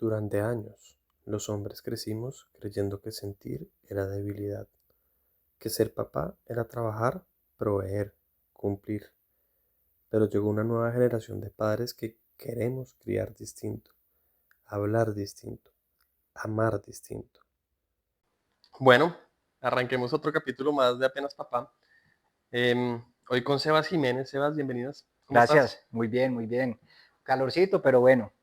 Durante años, los hombres crecimos creyendo que sentir era debilidad, que ser papá era trabajar, proveer, cumplir. Pero llegó una nueva generación de padres que queremos criar distinto, hablar distinto, amar distinto. Bueno, arranquemos otro capítulo más de Apenas Papá. Hoy con Sebas Jiménez. Sebas, bienvenidas. ¿Cómo estás? Gracias, muy bien, muy bien. Calorcito, pero bueno,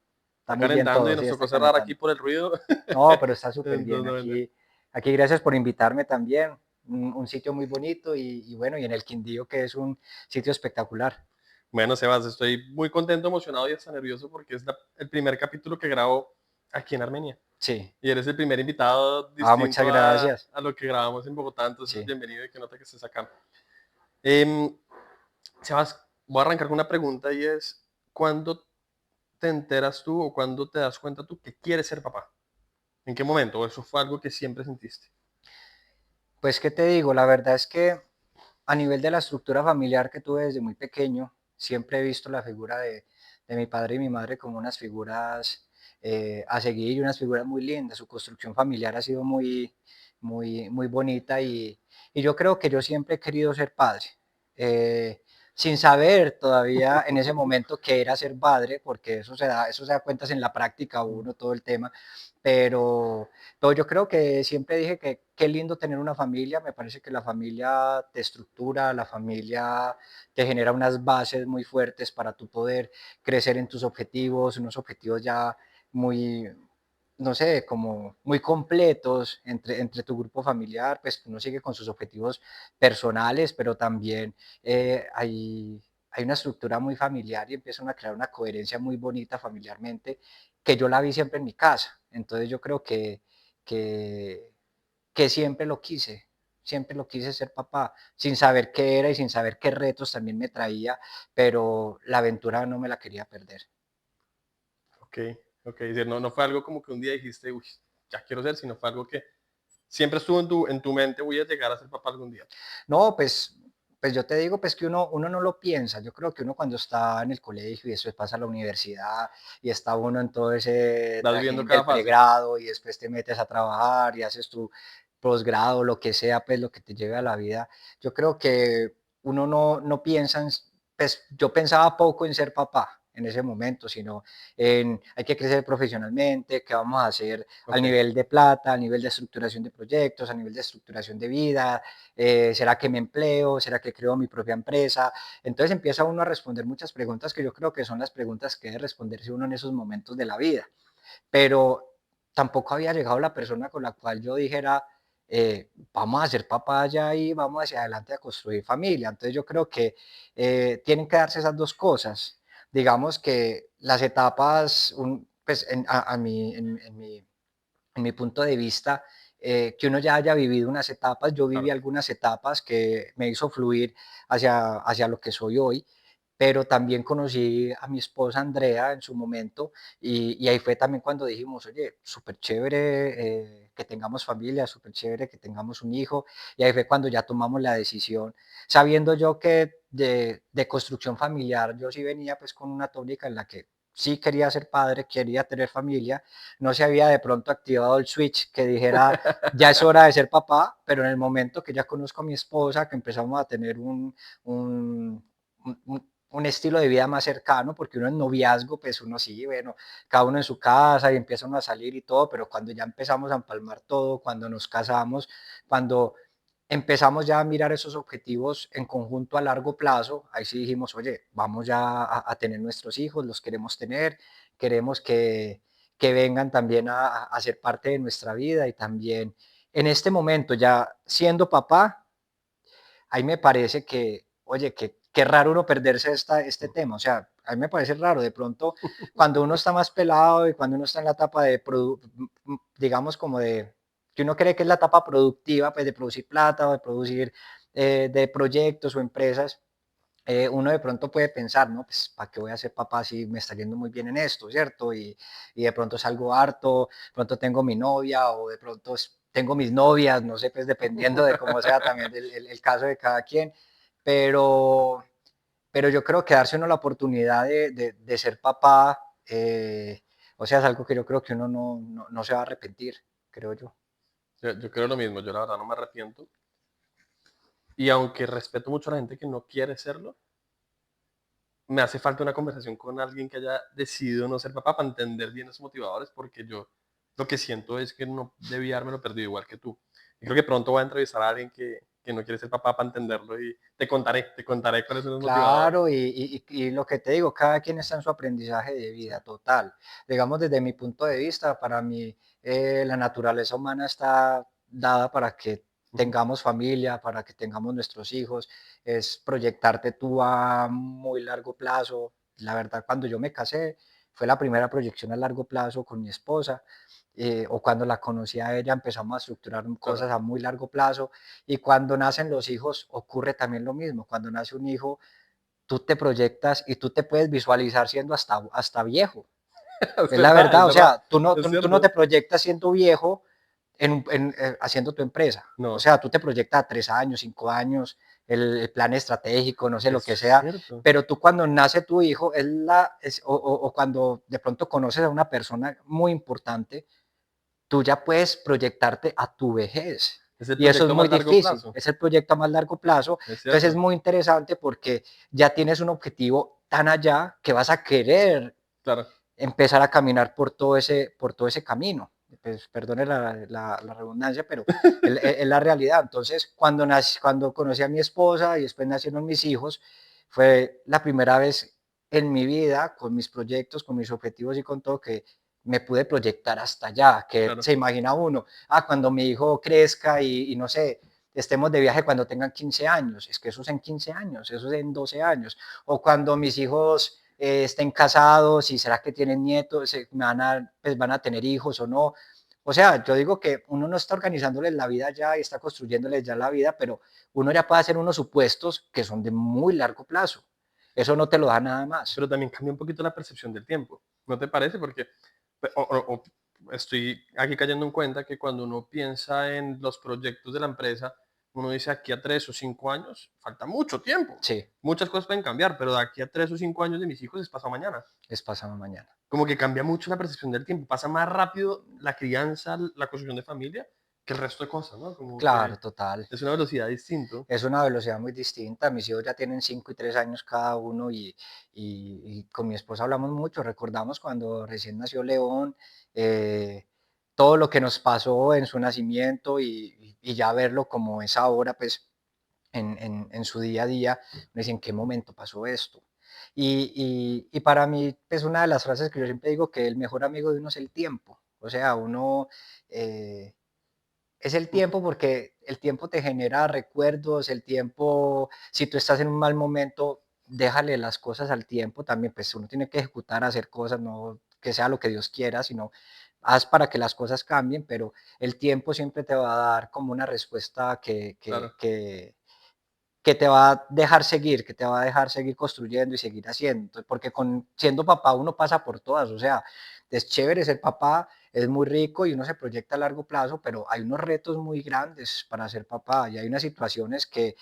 Está estamos bien calentando y todos, sí, nos tocó está cerrar aquí calentando. por el ruido. No, pero está súper Entonces, bien. no vender. Aquí gracias por invitarme también. Un sitio muy bonito y bueno, y en el Quindío, que es un sitio espectacular. Bueno, Sebas, estoy muy contento, emocionado y hasta nervioso porque es el primer capítulo que grabo aquí en Armenia. Sí. Y eres el primer invitado Muchas distinto gracias. a lo que grabamos en Bogotá, entonces Sí. bienvenido y que nota que estés acá. Em, Sebas, voy a arrancar con una pregunta y es, ¿cuándo te enteras tú o cuándo te das cuenta tú que quieres ser papá? ¿En qué momento? ¿O eso fue algo que siempre sentiste? Pues, ¿qué te digo? La verdad es que a nivel de la estructura familiar que tuve desde muy pequeño, siempre he visto la figura de mi padre y mi madre como unas figuras a seguir y unas figuras muy lindas. Su construcción familiar ha sido muy bonita y yo creo que yo siempre he querido ser padre. Sin saber todavía en ese momento qué era ser padre, porque eso se da cuentas en la práctica uno, todo el tema, pero yo creo que siempre dije que qué lindo tener una familia, me parece que la familia te estructura, la familia te genera unas bases muy fuertes para tú poder crecer en tus objetivos, unos objetivos ya muy, no sé, como muy completos entre tu grupo familiar, pues uno sigue con sus objetivos personales, pero también hay una estructura muy familiar y empiezan a crear una coherencia muy bonita familiarmente que yo la vi siempre en mi casa. Entonces yo creo que, que siempre lo quise ser papá, sin saber qué era y sin saber qué retos también me traía, pero la aventura no me la quería perder. Ok, ok. Es decir, no, no fue algo como que un día dijiste, uy, ya quiero ser, sino fue algo que siempre estuvo en tu mente, voy a llegar a ser papá algún día. No, pues yo te digo pues que uno no lo piensa. Yo creo que uno cuando está en el colegio y después pasa a la universidad y está uno en todo ese Vas viviendo trajín del cada fase. pregrado y después te metes a trabajar y haces tu posgrado, lo que sea, pues lo que te lleve a la vida. Yo creo que uno no piensa pues yo pensaba poco en ser papá en ese momento, sino en hay que crecer profesionalmente, qué vamos a hacer al Ok. nivel de plata, al nivel de estructuración de proyectos, a nivel de estructuración de vida, ¿será que me empleo? ¿Será que creo mi propia empresa? Entonces empieza uno a responder muchas preguntas que yo creo que son las preguntas que debe responderse uno en esos momentos de la vida. Pero tampoco había llegado la persona con la cual yo dijera, vamos a ser papá ya y vamos hacia adelante a construir familia. Entonces yo creo que tienen que darse esas dos cosas. Digamos que las etapas, pues en mi punto de vista, que uno ya haya vivido unas etapas. Yo viví Claro. algunas etapas que me hizo fluir hacia lo que soy hoy, pero también conocí a mi esposa Andrea en su momento y ahí fue también cuando dijimos, oye, súper chévere que tengamos familia, súper chévere que tengamos un hijo, y ahí fue cuando ya tomamos la decisión, sabiendo yo que de construcción familiar yo sí venía pues con una tónica en la que sí quería ser padre, quería tener familia, no se había de pronto activado el switch que dijera, ya es hora de ser papá, pero en el momento que ya conozco a mi esposa, que empezamos a tener un, un estilo de vida más cercano, porque uno en noviazgo, pues uno sí, bueno, cada uno en su casa y empieza uno a salir y todo, pero cuando ya empezamos a empalmar todo, cuando nos casamos, cuando empezamos ya a mirar esos objetivos en conjunto a largo plazo, ahí sí dijimos, oye, vamos ya a tener nuestros hijos, los queremos tener, queremos que vengan también a ser parte de nuestra vida y también en este momento ya siendo papá, ahí me parece que, oye, que raro uno perderse este tema, o sea, a mí me parece raro, de pronto cuando uno está más pelado y cuando uno está en la etapa de, digamos como de, que uno cree que es la etapa productiva, pues de producir plata o de producir de proyectos o empresas, uno de pronto puede pensar, ¿no? Pues, ¿para qué voy a ser papá si me está yendo muy bien en esto, ¿cierto? Y de pronto salgo harto, de pronto tengo mi novia o de pronto tengo mis novias, no sé, pues dependiendo de cómo sea también el caso de cada quien, pero, pero yo creo que darse uno la oportunidad de ser papá, O sea, es algo que yo creo que uno no se va a arrepentir, creo yo. Yo creo lo mismo, yo la verdad no me arrepiento. Y aunque respeto mucho a la gente que no quiere serlo, me hace falta una conversación con alguien que haya decidido no ser papá para entender bien esos motivadores, porque yo lo que siento es que no debí lo perdido igual que tú. Y creo que pronto voy a entrevistar a alguien que no quiere ser papá para entenderlo y te contaré cuáles son los motivadores. Claro, y lo que te digo, cada quien está en su aprendizaje de Sí, vida, total. Digamos, desde mi punto de vista, para mí, la naturaleza humana está dada para que ujú, tengamos familia, para que tengamos nuestros hijos, es proyectarte tú a muy largo plazo. La verdad, cuando yo me casé, fue la primera proyección a largo plazo con mi esposa, o cuando la conocí a ella, empezamos a estructurar claro, cosas a muy largo plazo, y cuando nacen los hijos ocurre también lo mismo. Cuando nace un hijo, tú te proyectas y tú te puedes visualizar siendo hasta viejo. Es la es verdad, o verdad, sea, tú no, es tú no te cierto. proyectas siendo viejo haciendo tu empresa. O No, sea, tú te proyectas a 3 años, 5 años, el plan estratégico, no sé, lo es que sea, cierto. pero tú cuando nace tu hijo, o cuando de pronto conoces a una persona muy importante, tú ya puedes proyectarte a tu vejez. Es el Y eso es proyecto a muy más largo difícil, plazo, es el proyecto a más largo plazo. es Entonces es cierto. muy interesante porque ya tienes un objetivo tan allá que vas a querer Claro, empezar a caminar por todo ese camino. Pues, perdone la redundancia, pero es la realidad. Entonces, cuando conocí a mi esposa y después nacieron mis hijos, fue la primera vez en mi vida, con mis proyectos, con mis objetivos y con todo, que me pude proyectar hasta allá, que claro. se imagina uno, cuando mi hijo crezca y no sé, estemos de viaje cuando tengan 15 años, es que eso es en 15 años, eso es en 12 años, o cuando mis hijos estén casados y será que tienen nietos, pues van a tener hijos o no. O sea, yo digo que uno no está organizándoles la vida ya y está construyéndoles ya la vida, pero uno ya puede hacer unos supuestos que son de muy largo plazo. Eso no te lo da nada más. Pero también cambia un poquito la percepción del tiempo, ¿no te parece? Porque o estoy aquí cayendo en cuenta que cuando uno piensa en los proyectos de la empresa, uno dice aquí a 3 o 5 años, falta mucho tiempo. Sí, Muchas cosas pueden cambiar, pero de aquí a 3 o 5 años de mis hijos es pasado mañana. es pasado mañana. Como que cambia mucho la percepción del tiempo. Pasa más rápido la crianza, la construcción de familia, que el resto de cosas, ¿no? Como que Claro, total. es una velocidad distinta. Es una velocidad muy distinta. Mis hijos ya tienen 5 y 3 años cada uno y con mi esposa hablamos mucho. Recordamos cuando recién nació León, eh, todo lo que nos pasó en su nacimiento y ya verlo como es ahora, pues en su día a día, me dice, ¿en qué momento pasó esto? Y para mí, pues una de las frases que yo siempre digo, que el mejor amigo de uno es el tiempo. O sea, uno... es el Ujú, tiempo porque el tiempo te genera recuerdos, el tiempo, si tú estás en un mal momento, déjale las cosas al tiempo también, pues uno tiene que ejecutar, hacer cosas, no que sea lo que Dios quiera, sino haz para que las cosas cambien, pero el tiempo siempre te va a dar como una respuesta claro. que te va a dejar seguir, que te va a dejar seguir construyendo y seguir haciendo, porque siendo papá uno pasa por todas, o sea, es chévere ser papá, es muy rico y uno se proyecta a largo plazo, pero hay unos retos muy grandes para ser papá y hay unas situaciones que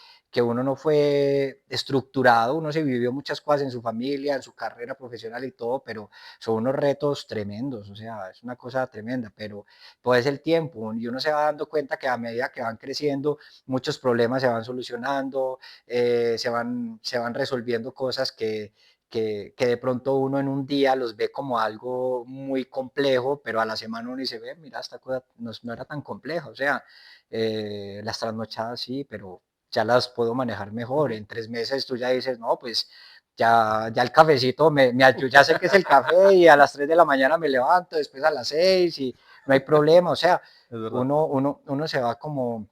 uno no fue estructurado, uno se vivió muchas cosas en su familia, en su carrera profesional y todo, pero son unos retos tremendos, o sea, es una cosa tremenda, pero pues el tiempo y uno se va dando cuenta que a medida que van creciendo, muchos problemas se van solucionando, se van resolviendo cosas que de pronto uno en un día los ve como algo muy complejo, pero a la semana uno dice, ve, mira, esta cosa no era tan compleja, o sea, las trasnochadas sí, pero ya las puedo manejar mejor. Ujú. En 3 meses tú ya dices, no, pues ya el cafecito, yo ya sé que es el café y a las 3 de la mañana me levanto, después a las 6 y no hay problema, o sea, Es verdad. uno se va como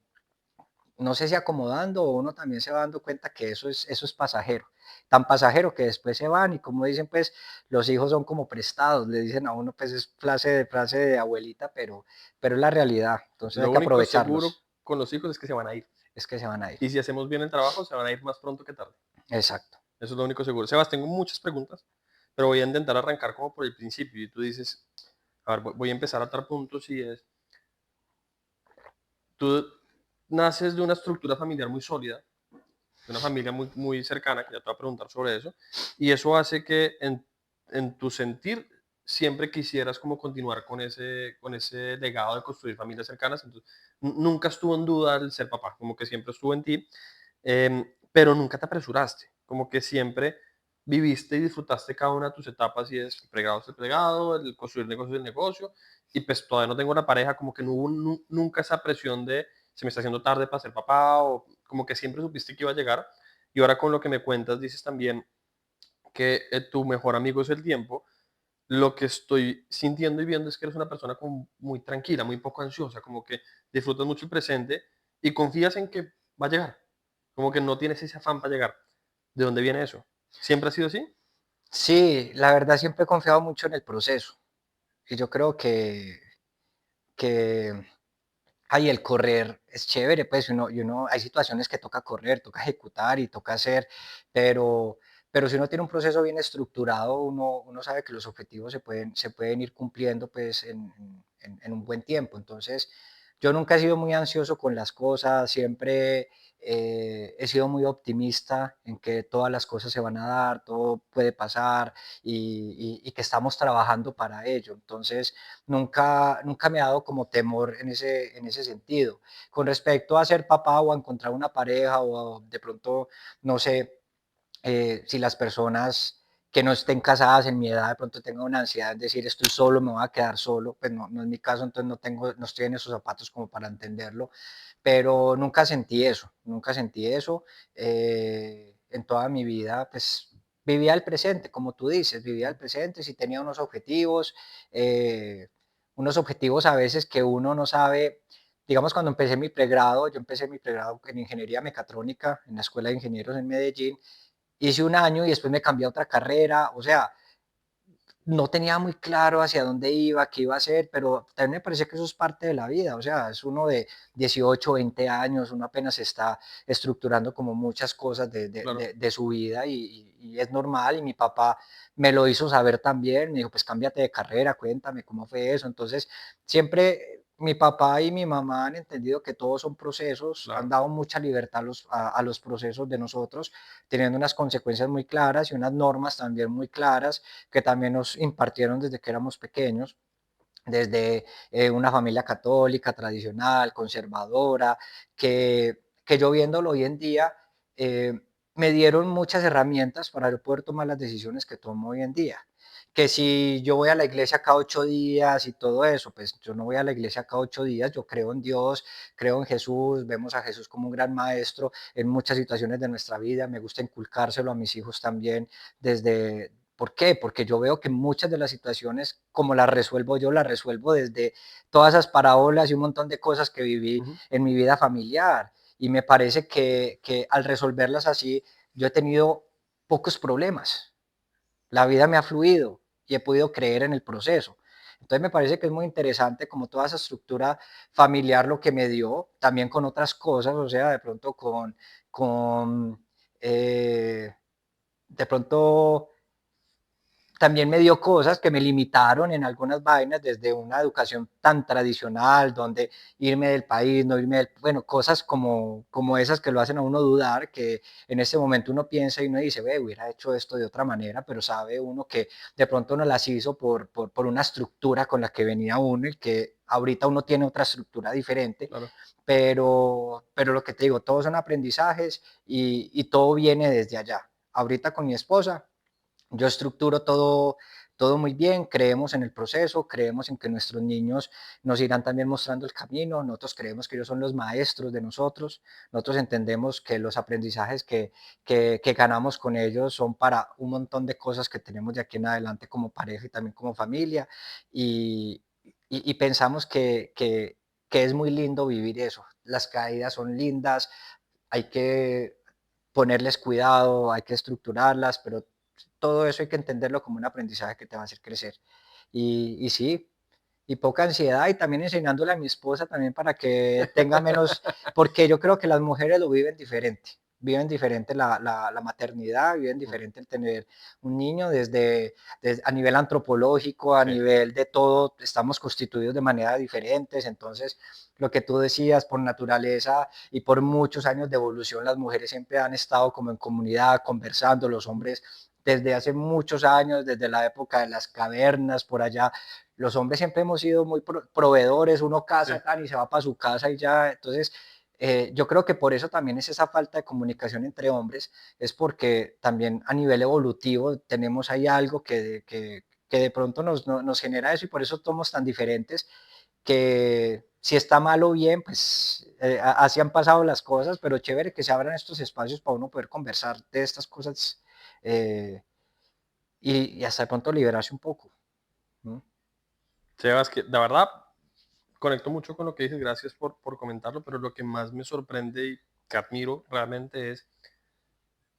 no sé si acomodando o uno también se va dando cuenta que eso es pasajero, tan pasajero que después se van y como dicen pues los hijos son como prestados, le dicen a uno pues es frase de abuelita, pero es la realidad, entonces hay Lo que único seguro aprovecharlos, con los hijos es que se van a ir. es que se van a ir, Y si hacemos bien el trabajo, se van a ir más pronto que tarde. exacto, Eso es lo único seguro. Sebas, tengo muchas preguntas, pero voy a intentar arrancar como por el principio. Y tú dices, a ver, voy a empezar a atar puntos y es, tú naces de una estructura familiar muy sólida, de una familia muy, muy cercana, que ya te voy a preguntar sobre eso, y eso hace que en tu sentir siempre quisieras como continuar con ese legado de construir familias cercanas, entonces nunca estuvo en duda el ser papá, como que siempre estuvo en ti, pero nunca te apresuraste, como que siempre viviste y disfrutaste cada una de tus etapas y es el pregrado es el pregrado, el construir negocio es el negocio, y pues todavía no tengo una pareja, como que no hubo nunca esa presión de se me está haciendo tarde para ser papá, o como que siempre supiste que iba a llegar, y ahora con lo que me cuentas dices también que tu mejor amigo es el tiempo. Lo que estoy sintiendo y viendo es que eres una persona como muy tranquila, muy poco ansiosa, como que disfrutas mucho el presente y confías en que va a llegar, como que no tienes ese afán para llegar. ¿De dónde viene eso? ¿Siempre ha sido así? Sí, la verdad siempre he confiado mucho en el proceso y yo creo que ay, el correr es chévere, pues hay situaciones que toca correr, toca ejecutar y toca hacer, pero, pero si uno tiene un proceso bien estructurado, uno sabe que los objetivos se pueden ir cumpliendo pues en un buen tiempo. Entonces, yo nunca he sido muy ansioso con las cosas, siempre he sido muy optimista en que todas las cosas se van a dar, todo puede pasar y que estamos trabajando para ello. Entonces, nunca me ha dado como temor en ese sentido. Con respecto a ser papá o a encontrar una pareja o de pronto, no sé, si las personas que no estén casadas en mi edad de pronto tengan una ansiedad en decir estoy solo, me voy a quedar solo, pues no es mi caso, entonces no estoy en esos zapatos como para entenderlo, pero nunca sentí eso en toda mi vida, pues vivía el presente, como tú dices, vivía el presente, si tenía eh, unos objetivos a veces que uno no sabe, digamos cuando yo empecé mi pregrado en ingeniería mecatrónica en la Escuela de Ingenieros en Medellín, hice un año y después me cambié a otra carrera, o sea, no tenía muy claro hacia dónde iba, qué iba a hacer, pero también me parece que eso es parte de la vida, o sea, es uno de 18, 20 años, uno apenas está estructurando como muchas cosas Claro. de su vida y es normal y mi papá me lo hizo saber también, me dijo, pues cámbiate de carrera, cuéntame cómo fue eso, entonces siempre mi papá y mi mamá han entendido que todos son procesos, han Claro. dado mucha libertad a los procesos de nosotros, teniendo unas consecuencias muy claras y unas normas también muy claras que también nos impartieron desde que éramos pequeños, desde una familia católica, tradicional, conservadora, que yo viéndolo hoy en día, eh, me dieron muchas herramientas para yo poder tomar las decisiones que tomo hoy en día. Que si yo voy a la iglesia cada 8 días y todo eso, pues yo no voy a la iglesia cada 8 días, yo creo en Dios, creo en Jesús, vemos a Jesús como un gran maestro en muchas situaciones de nuestra vida, me gusta inculcárselo a mis hijos también desde, ¿por qué? Porque yo veo que muchas de las situaciones, como las resuelvo yo, las resuelvo desde todas esas parábolas y un montón de cosas que viví Ujú. en mi vida familiar. Y me parece que al resolverlas así, yo he tenido pocos problemas. La vida me ha fluido y he podido creer en el proceso. Entonces me parece que es muy interesante como toda esa estructura familiar lo que me dio, también con otras cosas, o sea, de pronto con de pronto también me dio cosas que me limitaron en algunas vainas, desde una educación tan tradicional, donde irme del país, no irme del, bueno, cosas como esas que lo hacen a uno dudar, que en ese momento uno piensa y uno dice, ve, hubiera hecho esto de otra manera, pero sabe uno que de pronto uno las hizo por una estructura con la que venía uno y que ahorita uno tiene otra estructura diferente, Claro. pero lo que te digo, todos son aprendizajes y todo viene desde allá. Ahorita con mi esposa yo estructuro todo muy bien, creemos en el proceso, creemos en que nuestros niños nos irán también mostrando el camino, nosotros creemos que ellos son los maestros de nosotros entendemos que los aprendizajes que ganamos con ellos son para un montón de cosas que tenemos de aquí en adelante como pareja y también como familia y, y pensamos que es muy lindo vivir eso. Las caídas son lindas, hay que ponerles cuidado, hay que estructurarlas, pero todo eso hay que entenderlo como un aprendizaje que te va a hacer crecer. Y sí, y poca ansiedad y también enseñándole a mi esposa también para que tenga menos, porque yo creo que las mujeres lo viven diferente la maternidad, viven Mm. diferente el tener un niño desde a nivel antropológico, a Sí. nivel de todo, estamos constituidos de manera diferentes, entonces lo que tú decías, por naturaleza y por muchos años de evolución, las mujeres siempre han estado como en comunidad, conversando, los hombres desde hace muchos años, desde la época de las cavernas, por allá. Los hombres siempre hemos sido muy proveedores, uno Sí. casa tan y se va para su casa y ya. Entonces, yo creo que por eso también es esa falta de comunicación entre hombres, es porque también a nivel evolutivo tenemos ahí algo que de pronto nos genera eso y por eso somos tan diferentes, que si está mal o bien, pues así han pasado las cosas, pero chévere que se abran estos espacios para uno poder conversar de estas cosas eh, y hasta de pronto liberarse un poco. ¿No? Sebas, que la verdad conecto mucho con lo que dices, gracias por comentarlo, pero lo que más me sorprende y que admiro realmente es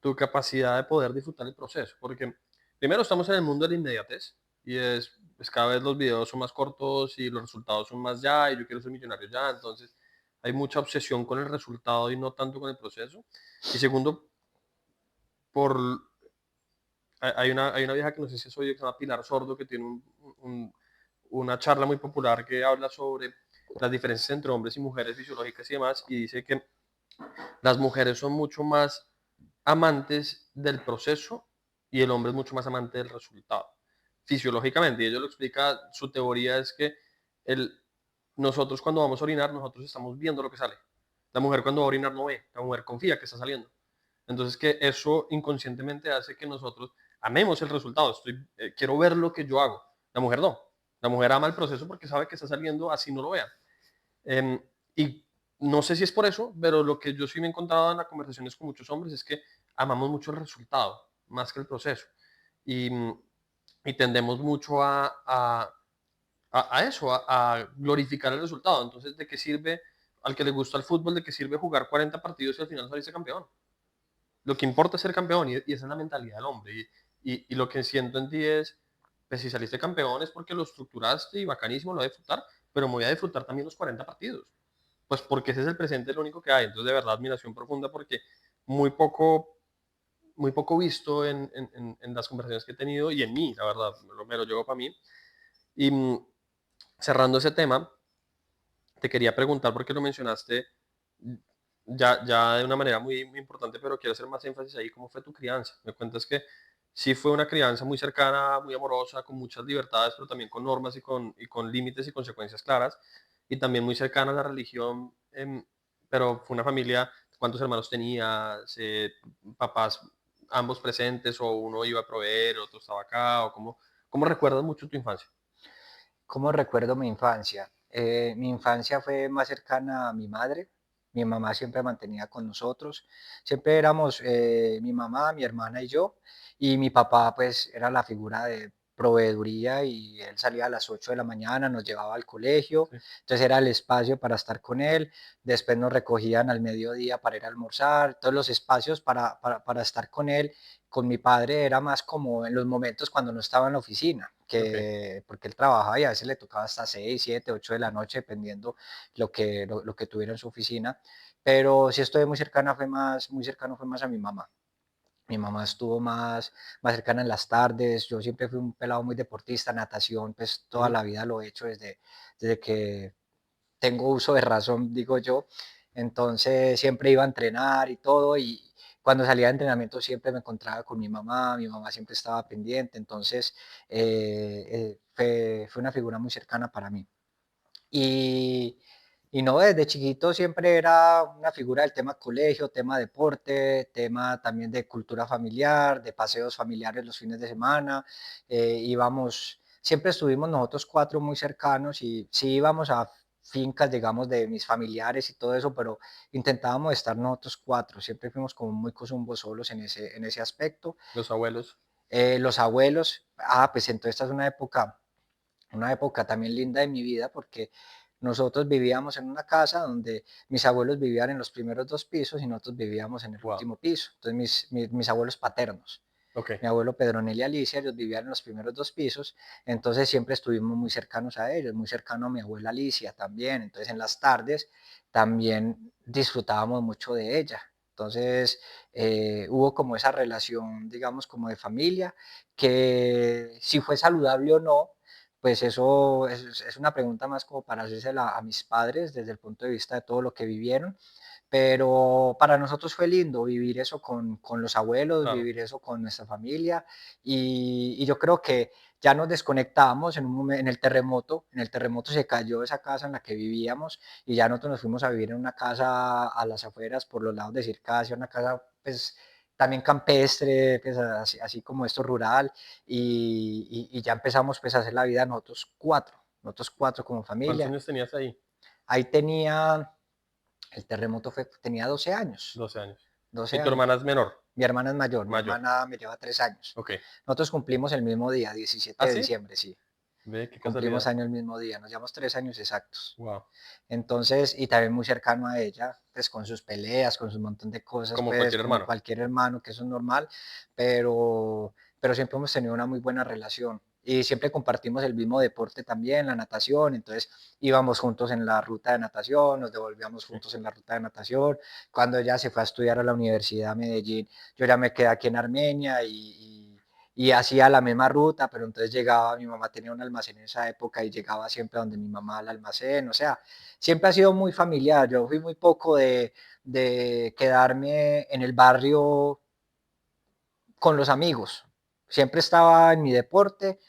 tu capacidad de poder disfrutar el proceso, porque primero estamos en el mundo de la inmediatez y es cada vez los videos son más cortos y los resultados son más ya y yo quiero ser millonario ya, entonces hay mucha obsesión con el resultado y no tanto con el proceso. Y segundo, por hay una vieja que no sé si es oye, que se llama Pilar Sordo, que tiene un- una charla muy popular que habla sobre las diferencias entre hombres y mujeres fisiológicas y demás, y dice que las mujeres son mucho más amantes del proceso y el hombre es mucho más amante del resultado, fisiológicamente. Y ella lo explica, su teoría es que el, nosotros cuando vamos a orinar, nosotros estamos viendo lo que sale. La mujer cuando va a orinar no ve, la mujer confía que está saliendo. Entonces que eso inconscientemente hace que nosotros amemos el resultado. Quiero ver lo que yo hago. La mujer no. La mujer ama el proceso porque sabe que está saliendo así no lo vea. Em, y no sé si es por eso, pero lo que yo sí me he encontrado en las conversaciones con muchos hombres es que amamos mucho el resultado más que el proceso. Y, y tendemos mucho a eso, a glorificar el resultado. Entonces, ¿de qué sirve al que le gusta el fútbol, de qué sirve jugar 40 partidos y al final salirse campeón? Lo que importa es ser campeón y esa es la mentalidad del hombre. Y lo que siento en ti es, pues si saliste campeón es porque lo estructuraste y bacanísimo, lo voy a disfrutar, pero me voy a disfrutar también los 40 partidos. Pues porque ese es el presente, es lo único que hay. Entonces, de verdad, admiración profunda porque muy poco, muy poco visto en las conversaciones que he tenido y en mí, la verdad, me lo llevo para mí. Y cerrando ese tema, te quería preguntar, porque lo mencionaste ya de una manera muy importante, pero quiero hacer más énfasis ahí, ¿cómo fue tu crianza? Me cuentas que sí fue una crianza muy cercana, muy amorosa, con muchas libertades, pero también con normas y con límites y consecuencias claras, y también muy cercana a la religión, pero fue una familia, ¿cuántos hermanos tenías? ¿Papás ambos presentes o uno iba a proveer, otro estaba acá? ¿O cómo recuerdas mucho tu infancia? ¿Cómo recuerdo mi infancia? Mi infancia fue más cercana a mi madre. Mi mamá siempre mantenía con nosotros. Siempre éramos mi mamá, mi hermana y yo. Y mi papá, pues, era la figura de proveeduría y él salía a las 8 de la mañana, nos llevaba al colegio. Sí, Entonces era el espacio para estar con él. Después nos recogían al mediodía para ir a almorzar. Todos los espacios para estar con él, con mi padre era más como en los momentos cuando no estaba en la oficina, ok. porque él trabajaba y a veces le tocaba hasta 6, 7, 8 de la noche, dependiendo lo que tuviera en su oficina. Pero sí estoy muy cercano fue más a mi mamá. Mi mamá estuvo más cercana en las tardes. Yo siempre fui un pelado muy deportista, natación, pues toda Ujú. la vida lo he hecho desde que tengo uso de razón, digo yo. Entonces siempre iba a entrenar y todo y cuando salía de entrenamiento siempre me encontraba con mi mamá siempre estaba pendiente, entonces fue una figura muy cercana para mí. Y, y no, desde chiquito siempre era una figura del tema colegio, tema deporte, tema también de cultura familiar, de paseos familiares los fines de semana. Íbamos, siempre estuvimos nosotros cuatro muy cercanos y sí íbamos a fincas, digamos, de mis familiares y todo eso, pero intentábamos estar nosotros cuatro. Siempre fuimos como muy cosumbos solos en ese aspecto. Los abuelos. Los abuelos, pues entonces esta es una época también linda de mi vida porque nosotros vivíamos en una casa donde mis abuelos vivían en los primeros dos pisos y nosotros vivíamos en el Wow. último piso. Entonces mis abuelos paternos, Ok. mi abuelo Pedronel y Alicia, ellos vivían en los primeros dos pisos, entonces siempre estuvimos muy cercanos a ellos, muy cercano a mi abuela Alicia también. Entonces en las tardes también disfrutábamos mucho de ella. Entonces hubo como esa relación, digamos, como de familia, que si fue saludable o no, pues eso es una pregunta más como para hacérsela a mis padres desde el punto de vista de todo lo que vivieron, pero para nosotros fue lindo vivir eso con los abuelos, Claro. vivir eso con nuestra familia y yo creo que ya nos desconectamos en el terremoto. En el terremoto se cayó esa casa en la que vivíamos y ya nosotros nos fuimos a vivir en una casa a las afueras, por los lados de Circasia, una casa pues también campestre, pues así como esto rural y ya empezamos pues a hacer la vida nosotros cuatro como ¿Cuántos familia. años tenías ahí? Ahí tenía, el terremoto tenía 12 años, 12 años. 12 ¿Y tu años. hermana es menor? Mi hermana es mayor, mi Mayor. hermana me lleva 3 años. Ok. Nosotros cumplimos el mismo día, 17 ¿Ah, de sí? diciembre, sí. Ve, qué Cumplimos casualidad. año el mismo día, nos llevamos 3 años exactos. Wow. Entonces, y también muy cercano a ella, pues con sus peleas, con su montón de cosas, Como pues cualquier como hermano. cualquier hermano, que eso es normal, pero siempre hemos tenido una muy buena relación. Y siempre compartimos el mismo deporte también, la natación, entonces íbamos juntos en la ruta de natación, nos devolvíamos Sí. juntos en la ruta de natación. Cuando ella se fue a estudiar a la Universidad de Medellín, yo ya me quedé aquí en Armenia y hacía la misma ruta, pero entonces llegaba, mi mamá tenía un almacén en esa época y llegaba siempre donde mi mamá al almacén, o sea, siempre ha sido muy familiar. Yo fui muy poco de quedarme en el barrio con los amigos. Siempre estaba en mi deporte,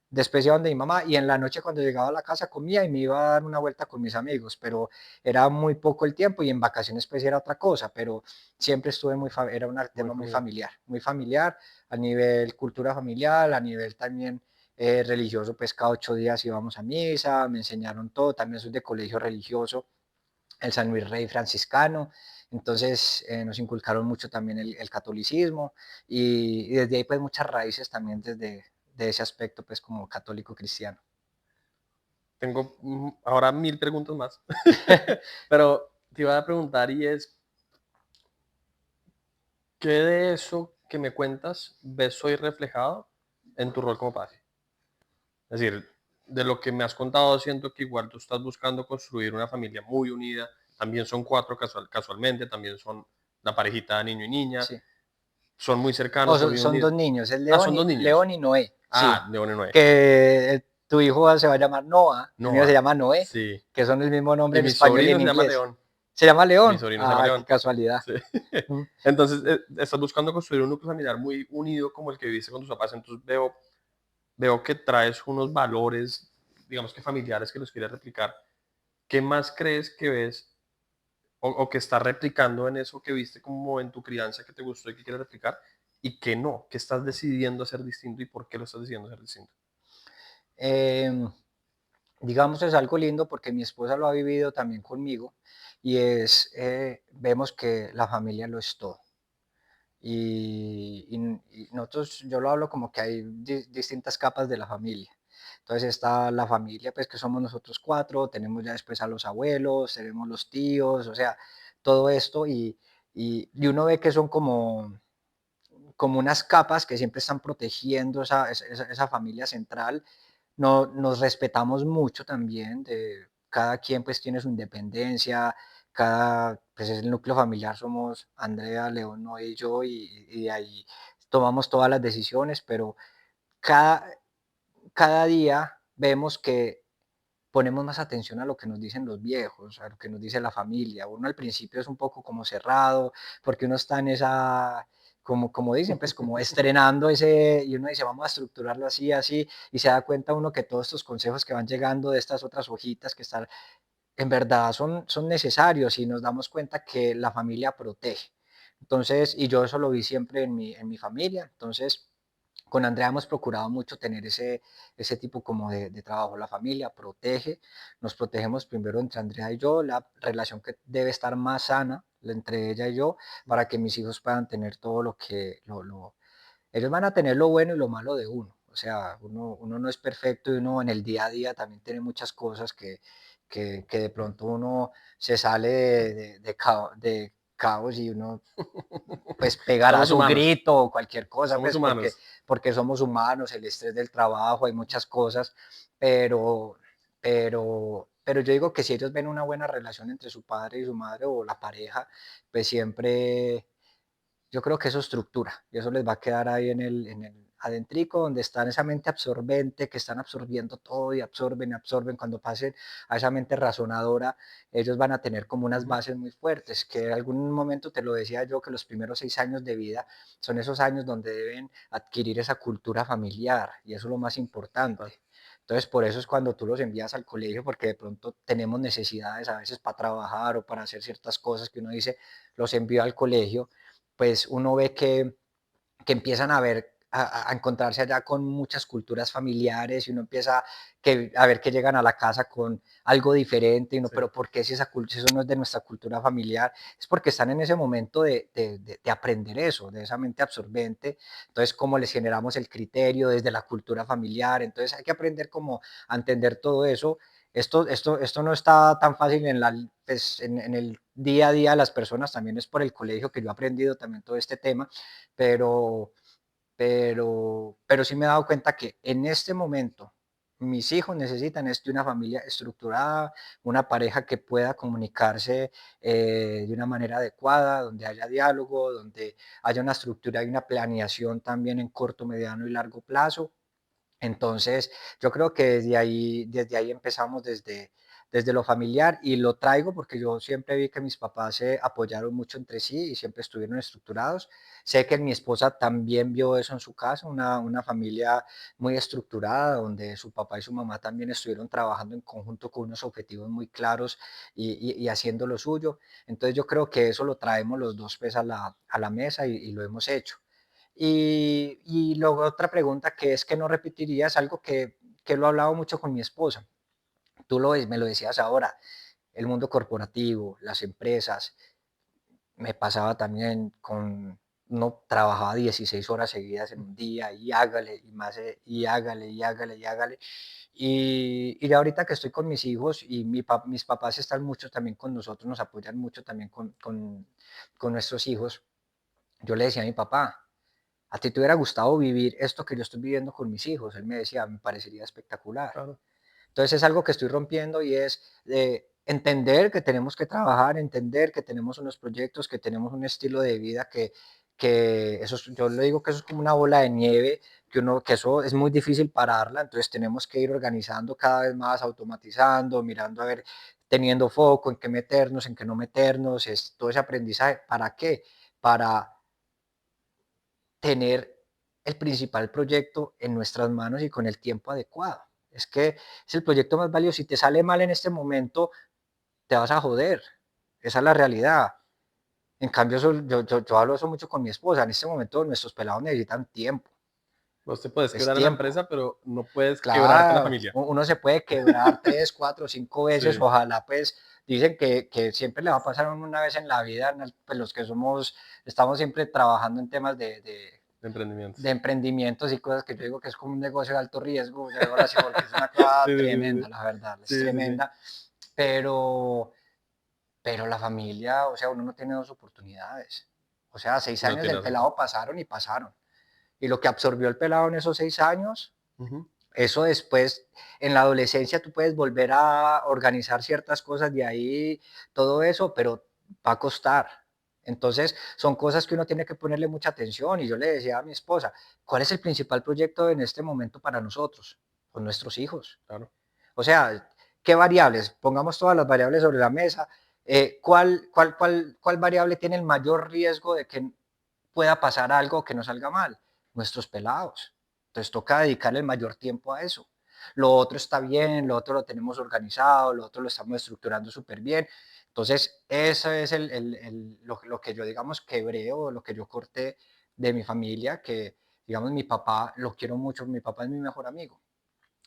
después iba donde mi mamá y en la noche cuando llegaba a la casa comía y me iba a dar una vuelta con mis amigos, pero era muy poco el tiempo y en vacaciones pues era otra cosa, pero siempre estuve era un Muy tema familiar. muy familiar a nivel cultura familiar, a nivel también religioso, pues cada 8 días íbamos a misa, me enseñaron todo, también soy de colegio religioso, el San Luis Rey franciscano, entonces nos inculcaron mucho también el catolicismo y desde ahí pues muchas raíces también desde de ese aspecto pues como católico cristiano. Tengo ahora 1000 preguntas más. Pero te iba a preguntar y es, ¿qué de eso que me cuentas ves hoy reflejado en tu rol como padre? Es decir, de lo que me has contado, siento que igual tú estás buscando construir una familia muy unida. También son cuatro casualmente, también son la parejita niño y niña. Sí. Son muy Oh, cercanos, son muy son dos unidos. niños, es Ah, son dos niños. León y Noé, sí. Ah, León y Noé. Que tu hijo se va a llamar Noah, el mío se Noah, llama Noé, sí. que son el mismo nombre Y en mi español y sobrino en se llama inglés. León. ¿Se llama Mi León? sobrino se llama Ah, qué León. casualidad. Sí. Mm. Entonces, estás buscando construir un núcleo familiar muy unido como el que viviste con tus papás. Entonces veo que traes unos valores, digamos que familiares que los quieres replicar. ¿Qué más crees que ves o que estás replicando en eso que viste como en tu crianza que te gustó y que quieres replicar? Y que no, que estás decidiendo hacer distinto y por qué lo estás decidiendo hacer distinto. Em, digamos, es algo lindo porque mi esposa lo ha vivido también conmigo y es, vemos que la familia lo es todo. Y nosotros, yo lo hablo como que hay distintas capas de la familia. Entonces está la familia, pues que somos nosotros cuatro, tenemos ya después a los abuelos, tenemos los tíos, o sea, todo esto y uno ve que son como unas capas que siempre están protegiendo esa familia central. No, nos respetamos mucho también, cada quien pues tiene su independencia, pues es el núcleo familiar, somos Andrea, León, Noé y yo, y de ahí tomamos todas las decisiones, pero cada, cada día vemos que ponemos más atención a lo que nos dicen los viejos, a lo que nos dice la familia. Uno al principio es un poco como cerrado, porque uno está en esa, como dicen, pues como estrenando ese, y uno dice, vamos a estructurarlo así, así, y se da cuenta uno que todos estos consejos que van llegando de estas otras hojitas que están, en verdad son necesarios y nos damos cuenta que la familia protege. Entonces, y yo eso lo vi siempre en mi familia, entonces con Andrea hemos procurado mucho tener ese tipo como de trabajo. La familia protege, nos protegemos primero entre Andrea y yo, la relación que debe estar más sana entre ella y yo, para que mis hijos puedan tener todo lo que, ellos van a tener lo bueno y lo malo de uno. O sea, uno no es perfecto y uno en el día a día también tiene muchas cosas que de pronto uno se sale de caos y uno pues pegará Somos su humanos, grito o cualquier cosa, somos pues humanos. porque somos humanos, el estrés del trabajo, hay muchas cosas, pero, pero yo digo que si ellos ven una buena relación entre su padre y su madre o la pareja, pues siempre, yo creo que eso estructura y eso les va a quedar ahí adentrico, donde están esa mente absorbente, que están absorbiendo todo y absorben, absorben. Cuando pasen a esa mente razonadora, ellos van a tener como unas Ujú. bases muy fuertes, que en algún momento te lo decía yo, que los primeros 6 años de vida son esos años donde deben adquirir esa cultura familiar, y eso es lo más Claro. importante. Entonces, por eso es cuando tú los envías al colegio, porque de pronto tenemos necesidades a veces para trabajar o para hacer ciertas cosas que uno dice, los envío al colegio, pues uno ve que empiezan a ver, a encontrarse allá con muchas culturas familiares, y uno empieza a ver que llegan a la casa con algo diferente, y uno, Sí. pero ¿por qué si, si eso no es de nuestra cultura familiar? Es porque están en ese momento de aprender eso, de esa mente absorbente. Entonces, ¿cómo les generamos el criterio desde la cultura familiar? Entonces, hay que aprender cómo a entender todo eso. Esto no está tan fácil pues, en el día a día de las personas, también es por el colegio que yo he aprendido también todo este tema, pero, pero sí me he dado cuenta que en este momento mis hijos necesitan de una familia estructurada, una pareja que pueda comunicarse de una manera adecuada, donde haya diálogo, donde haya una estructura y una planeación también en corto, mediano y largo plazo. Entonces, yo creo que desde ahí empezamos, desde lo familiar, y lo traigo porque yo siempre vi que mis papás se apoyaron mucho entre sí y siempre estuvieron estructurados. Sé que mi esposa también vio eso en su casa, una familia muy estructurada, donde su papá y su mamá también estuvieron trabajando en conjunto con unos objetivos muy claros y haciendo lo suyo. Entonces, yo creo que eso lo traemos los dos pues a la mesa y lo hemos hecho. Y luego otra pregunta que es que no repetiría, es algo que lo he hablado mucho con mi esposa. Tú me lo decías ahora, el mundo corporativo, las empresas, me pasaba también no trabajaba 16 horas seguidas en un día y hágale y más, y hágale y hágale y hágale. Y ya ahorita que estoy con mis hijos y mis papás están mucho también con nosotros, nos apoyan mucho también con nuestros hijos, yo le decía a mi papá, ¿a ti te hubiera gustado vivir esto que yo estoy viviendo con mis hijos? Él me decía, me parecería espectacular. Claro. Entonces es algo que estoy rompiendo, y es de entender que tenemos que trabajar, entender que tenemos unos proyectos, que tenemos un estilo de vida que eso yo le digo que eso es como una bola de nieve, que eso es muy difícil pararla, entonces tenemos que ir organizando cada vez más, automatizando, mirando a ver, teniendo foco en qué meternos, en qué no meternos, es todo ese aprendizaje. ¿Para qué? Para tener el principal proyecto en nuestras manos y con el tiempo adecuado. Es que es el proyecto más valioso. Si te sale mal en este momento, te vas a joder. Esa es la realidad. En cambio, yo hablo eso mucho con mi esposa. En este momento nuestros pelados necesitan tiempo. Vos te puedes Es quebrar en la tiempo. empresa, pero no puedes quebrarte la Claro, familia. uno se puede quebrar 3, 4, 5 veces. Sí, Ojalá, pues, dicen que siempre le va a pasar una vez en la vida, pues los que estamos siempre trabajando en temas de emprendimientos. de emprendimientos y cosas, que yo digo que es como un negocio de alto riesgo, yo digo así, porque es una cosa Sí, sí, sí, sí. tremenda, la verdad, es Sí, sí, sí. tremenda, pero, pero la familia, o sea, uno no tiene dos oportunidades. O sea, seis No, años del tienes razón. pelado pasaron y pasaron. Y lo que absorbió el pelado en esos 6 años, Ujú. eso después, en la adolescencia, tú puedes volver a organizar ciertas cosas de ahí, todo eso, pero va a costar. Entonces, son cosas que uno tiene que ponerle mucha atención. Y yo le decía a mi esposa, ¿cuál es el principal proyecto en este momento para nosotros? Con nuestros hijos. Claro. O sea, ¿qué variables? Pongamos todas las variables sobre la mesa. ¿Cuál variable tiene el mayor riesgo de que pueda pasar algo que nos salga mal? Nuestros pelados. Entonces toca dedicarle el mayor tiempo a eso. Lo otro está bien, lo otro lo tenemos organizado, lo otro lo estamos estructurando súper bien. Entonces, eso es lo que yo, digamos, quebré, o lo que yo corté de mi familia, que, digamos, mi papá, lo quiero mucho, mi papá es mi mejor amigo.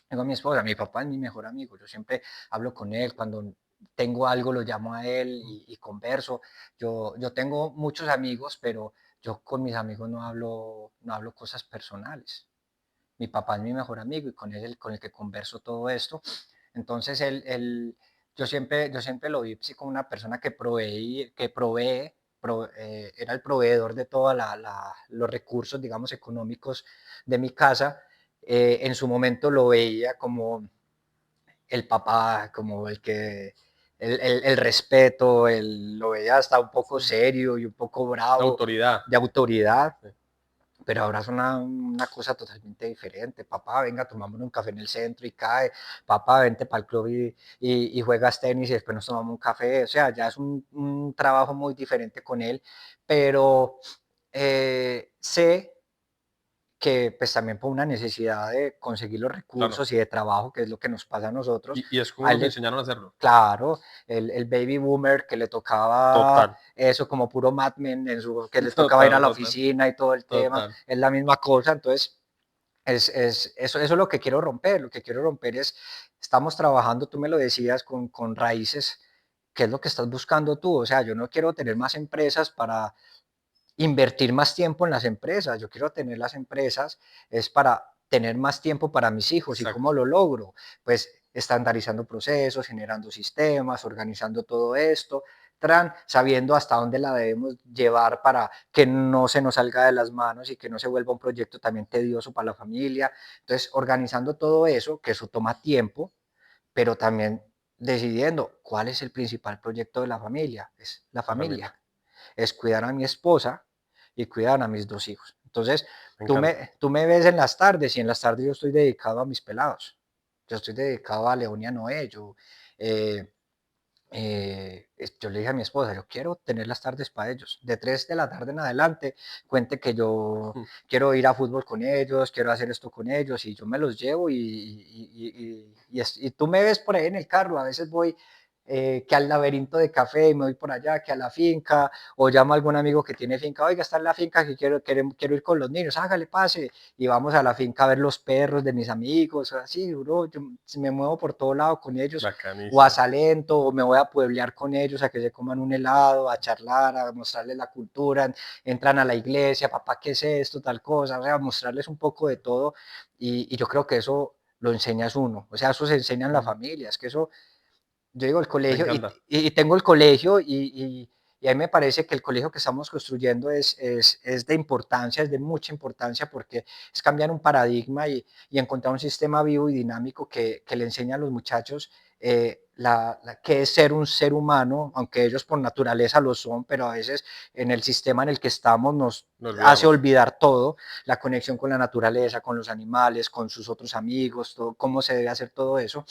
Tengo a mi esposa, mi papá es mi mejor amigo. Yo siempre hablo con él, cuando tengo algo lo llamo a él y converso. Yo tengo muchos amigos, pero yo con mis amigos no hablo cosas personales. Mi papá es mi mejor amigo y con él es con el que converso todo esto. Entonces, yo siempre lo vi sí, como una persona que era el proveedor de todos los recursos, digamos, económicos de mi casa. En su momento lo veía como el papá, como el respeto, lo veía hasta un poco Sí. serio y un poco La bravo, autoridad. de autoridad, Sí. pero ahora es una cosa totalmente diferente. Papá, venga, tomamos un café en el centro y cae. Papá, vente para el club y juegas tenis y después nos tomamos un café. O sea, ya es un trabajo muy diferente con él, pero sé que pues también por una necesidad de conseguir los Claro. recursos y de trabajo, que es lo que nos pasa a nosotros, Y es como a él nos le, enseñaron a hacerlo. claro, el baby boomer que le tocaba Total, eso como puro Mad Men, que le tocaba ir a total, la total, oficina y todo el tema, total. es la misma cosa, entonces eso es lo que quiero romper, lo que quiero romper es, estamos trabajando, tú me lo decías, con raíces, ¿qué es lo que estás buscando tú? O sea, yo no quiero tener más empresas para invertir más tiempo en las empresas, yo quiero tener las empresas, es para tener más tiempo para mis hijos. ¿Y Exacto. cómo lo logro? Pues estandarizando procesos, generando sistemas, organizando todo esto, sabiendo hasta dónde la debemos llevar para que no se nos salga de las manos y que no se vuelva un proyecto también tedioso para la familia. Entonces, organizando todo eso, que eso toma tiempo, pero también decidiendo cuál es el principal proyecto de la familia, es la La familia. familia, es cuidar a mi esposa y cuidar a mis dos hijos. Entonces, Me encanta. tú me ves en las tardes y en las tardes yo estoy dedicado a mis pelados. Yo estoy dedicado a León y a Noé. Eh, yo le dije a mi esposa, yo quiero tener las tardes para ellos. De 3 de la tarde en adelante, cuente que yo Mm. quiero ir a fútbol con ellos, quiero hacer esto con ellos y yo me los llevo y tú me ves por ahí en el carro, a veces voy que al laberinto de café y me voy por allá, que a la finca, o llamo a algún amigo que tiene finca, oiga, está en la finca que quiero ir con los niños, hágale, pase, y vamos a la finca a ver los perros de mis amigos, así, bro, yo me muevo por todo lado con ellos, o a Bacanísimo. Salento, o me voy a pueblear con ellos a que se coman un helado, a charlar, a mostrarles la cultura, entran a la iglesia, papá, ¿qué es esto? Tal cosa, o sea, mostrarles un poco de todo, y yo creo que eso lo enseñas uno, o sea, eso se enseña en la Mm. familia, es que eso yo digo el Me colegio encanta. y tengo el colegio y a mí me parece que el colegio que estamos construyendo es de importancia, es de mucha importancia porque es cambiar un paradigma y encontrar un sistema vivo y dinámico que le enseña a los muchachos qué es ser un ser humano, aunque ellos por naturaleza lo son, pero a veces en el sistema en el que estamos nos Lo hace olvidamos. olvidar todo, la conexión con la naturaleza, con los animales, con sus otros amigos, todo, cómo se debe hacer todo eso,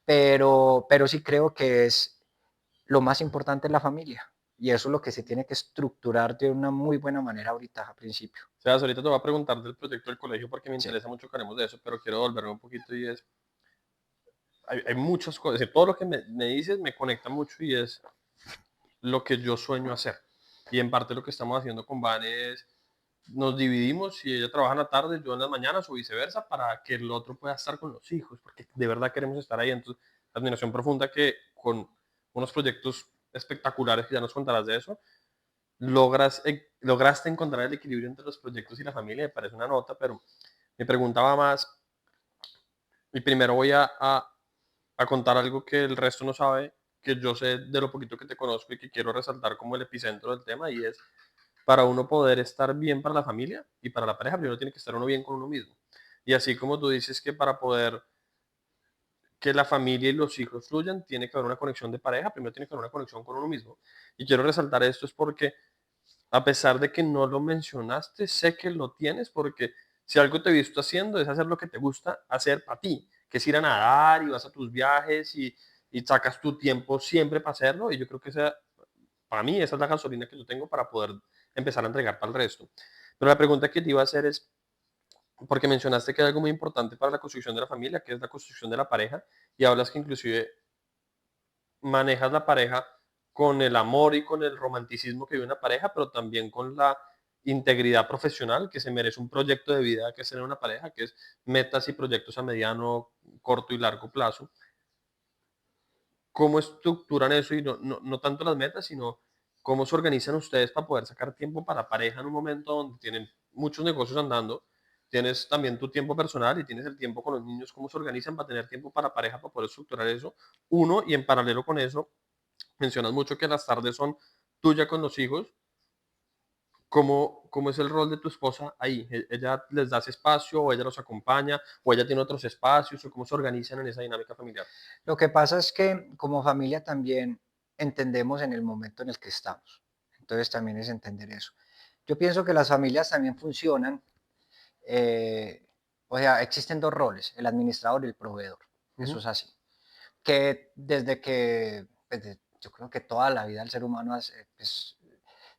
pero sí creo que es lo más importante en la familia. Y eso es lo que se tiene que estructurar de una muy buena manera ahorita, a principio. O sea, ahorita te voy a preguntar del proyecto del colegio porque me Sí, interesa mucho que hablemos de eso, pero quiero volverme un poquito y es, hay muchas cosas, es decir, todo lo que me dices me conecta mucho y es lo que yo sueño hacer. Y en parte lo que estamos haciendo con Van es, nos dividimos, si ella trabaja en la tarde, yo en las mañanas o viceversa, para que el otro pueda estar con los hijos, porque de verdad queremos estar ahí. Entonces, admiración profunda que con unos proyectos espectaculares, que ya nos contarás de eso, lograste encontrar el equilibrio entre los proyectos y la familia, me parece una nota, pero me preguntaba más, y primero voy a contar algo que el resto no sabe, que yo sé de lo poquito que te conozco y que quiero resaltar como el epicentro del tema, y es, para uno poder estar bien para la familia y para la pareja, primero tiene que estar uno bien con uno mismo. Y así como tú dices que para poder que la familia y los hijos fluyan, tiene que haber una conexión de pareja, primero tiene que haber una conexión con uno mismo. Y quiero resaltar esto es porque a pesar de que no lo mencionaste, sé que lo tienes porque si algo te he visto haciendo es hacer lo que te gusta hacer para ti, que es ir a nadar y vas a tus viajes y sacas tu tiempo siempre para hacerlo. Y yo creo que esa, para mí esa es la gasolina que yo tengo para poder empezar a entregar para el resto. Pero la pregunta que te iba a hacer es, porque mencionaste que hay algo muy importante para la construcción de la familia, que es la construcción de la pareja, y hablas que inclusive manejas la pareja con el amor y con el romanticismo que vive una pareja, pero también con la integridad profesional que se merece un proyecto de vida que es tener una pareja, que es metas y proyectos a mediano, corto y largo plazo. ¿Cómo estructuran eso? Y no tanto las metas, sino cómo se organizan ustedes para poder sacar tiempo para la pareja en un momento donde tienen muchos negocios andando, tienes también tu tiempo personal y tienes el tiempo con los niños, cómo se organizan para tener tiempo para pareja, para poder estructurar eso. Uno, y en paralelo con eso, mencionas mucho que las tardes son tuyas con los hijos. ¿Cómo es el rol de tu esposa ahí? ¿Ella les da ese espacio o ella los acompaña o ella tiene otros espacios o cómo se organizan en esa dinámica familiar? lo que pasa es que como familia también entendemos en el momento en el que estamos. Entonces también es entender eso. Yo pienso que las familias también funcionan. eh, o sea, existen dos roles, el administrador y el proveedor. Eso Ujú. es así. Que desde que, pues, yo creo que toda la vida el ser humano pues,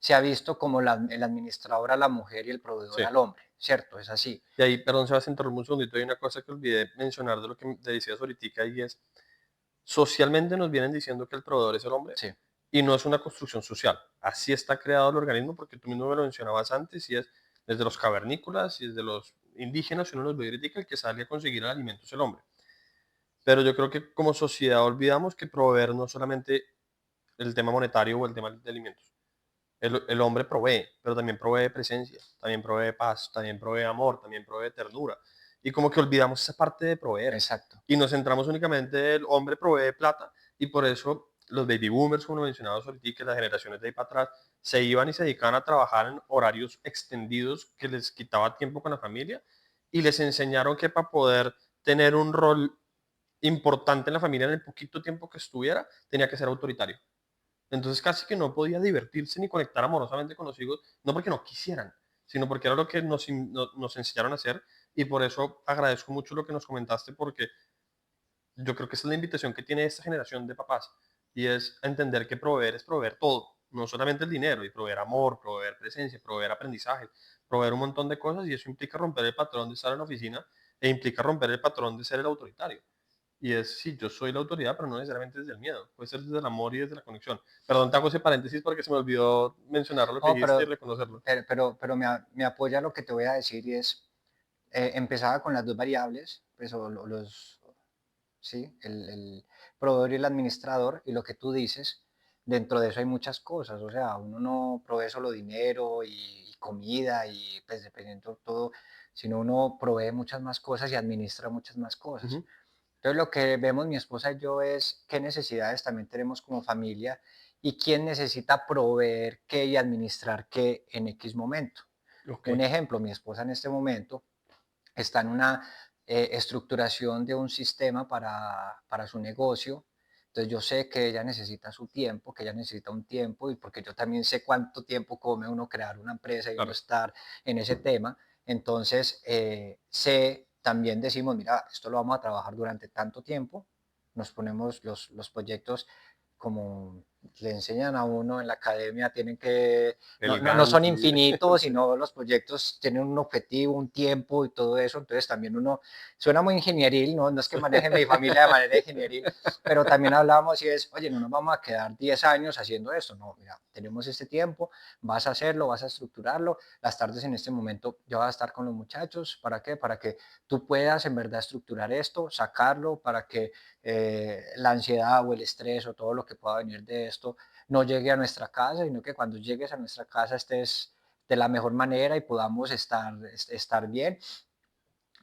se ha visto como el administrador a la mujer y el proveedor Sí. al hombre, ¿cierto? Es así. Y ahí, perdón, Sebastián, interrumpo un segundito. Hay una cosa que olvidé mencionar de lo que te decías ahorita y es, socialmente nos vienen diciendo que el proveedor es el hombre Sí, y no es una construcción social. Así está creado el organismo porque tú mismo me lo mencionabas antes y es desde los cavernícolas y desde los indígenas, si uno los ve y el que sale a conseguir el alimento es el hombre. Pero yo creo que como sociedad olvidamos que proveer no solamente el tema monetario o el tema de alimentos. El hombre provee, pero también provee presencia, también provee paz, también provee amor, también provee ternura. Y como que olvidamos esa parte de proveer. exacto. Y nos centramos únicamente el hombre provee plata y por eso los baby boomers, como lo mencionabas ahorita, que las generaciones de ahí para atrás, se iban y se dedicaban a trabajar en horarios extendidos que les quitaba tiempo con la familia y les enseñaron que para poder tener un rol importante en la familia en el poquito tiempo que estuviera, tenía que ser autoritario. Entonces casi que no podía divertirse ni conectar amorosamente con los hijos, no porque no quisieran, sino porque era lo que nos enseñaron a hacer y por eso agradezco mucho lo que nos comentaste porque yo creo que esa es la invitación que tiene esta generación de papás y es entender que proveer es proveer todo, no solamente el dinero, y proveer amor, proveer presencia, proveer aprendizaje, proveer un montón de cosas y eso implica romper el patrón de estar en la oficina e implica romper el patrón de ser el autoritario. Y es, sí, yo soy la autoridad, pero no necesariamente desde el miedo, puede ser desde el amor y desde la conexión. Perdón, te hago ese paréntesis porque se me olvidó mencionar lo que No, dijiste y reconocerlo. pero me apoya lo que te voy a decir y es, empezaba con las dos variables, pues, sí, el proveedor y el administrador, y lo que tú dices, dentro de eso hay muchas cosas, o sea, uno no provee solo dinero y comida y pues dependiendo todo, sino uno provee muchas más cosas y administra muchas más cosas. Ujú. Entonces lo que vemos mi esposa y yo es qué necesidades también tenemos como familia y quién necesita proveer qué y administrar qué en X momento. Ok, Un ejemplo, mi esposa en este momento está en una estructuración de un sistema para su negocio. Entonces yo sé que ella necesita su tiempo, que ella necesita un tiempo, y porque yo también sé cuánto tiempo come uno crear una empresa y uno claro. estar en ese tema. Entonces sé, también decimos, mira, esto lo vamos a trabajar durante tanto tiempo, nos ponemos los proyectos como le enseñan a uno en la academia, tienen que, El no son Gantt. infinitos, Sí. sino los proyectos tienen un objetivo, un tiempo y todo eso. Entonces también uno, suena muy ingenieril, no es que maneje mi familia de manera ingenieril, pero también hablamos y es, oye, no nos vamos a quedar 10 años haciendo esto. No, mira, tenemos este tiempo, vas a hacerlo, vas a estructurarlo. Las tardes en este momento yo voy a estar con los muchachos. ¿Para qué? Para que tú puedas en verdad estructurar esto, sacarlo, para que la ansiedad o el estrés o todo lo que pueda venir de esto no llegue a nuestra casa, sino que cuando llegues a nuestra casa estés de la mejor manera y podamos estar bien.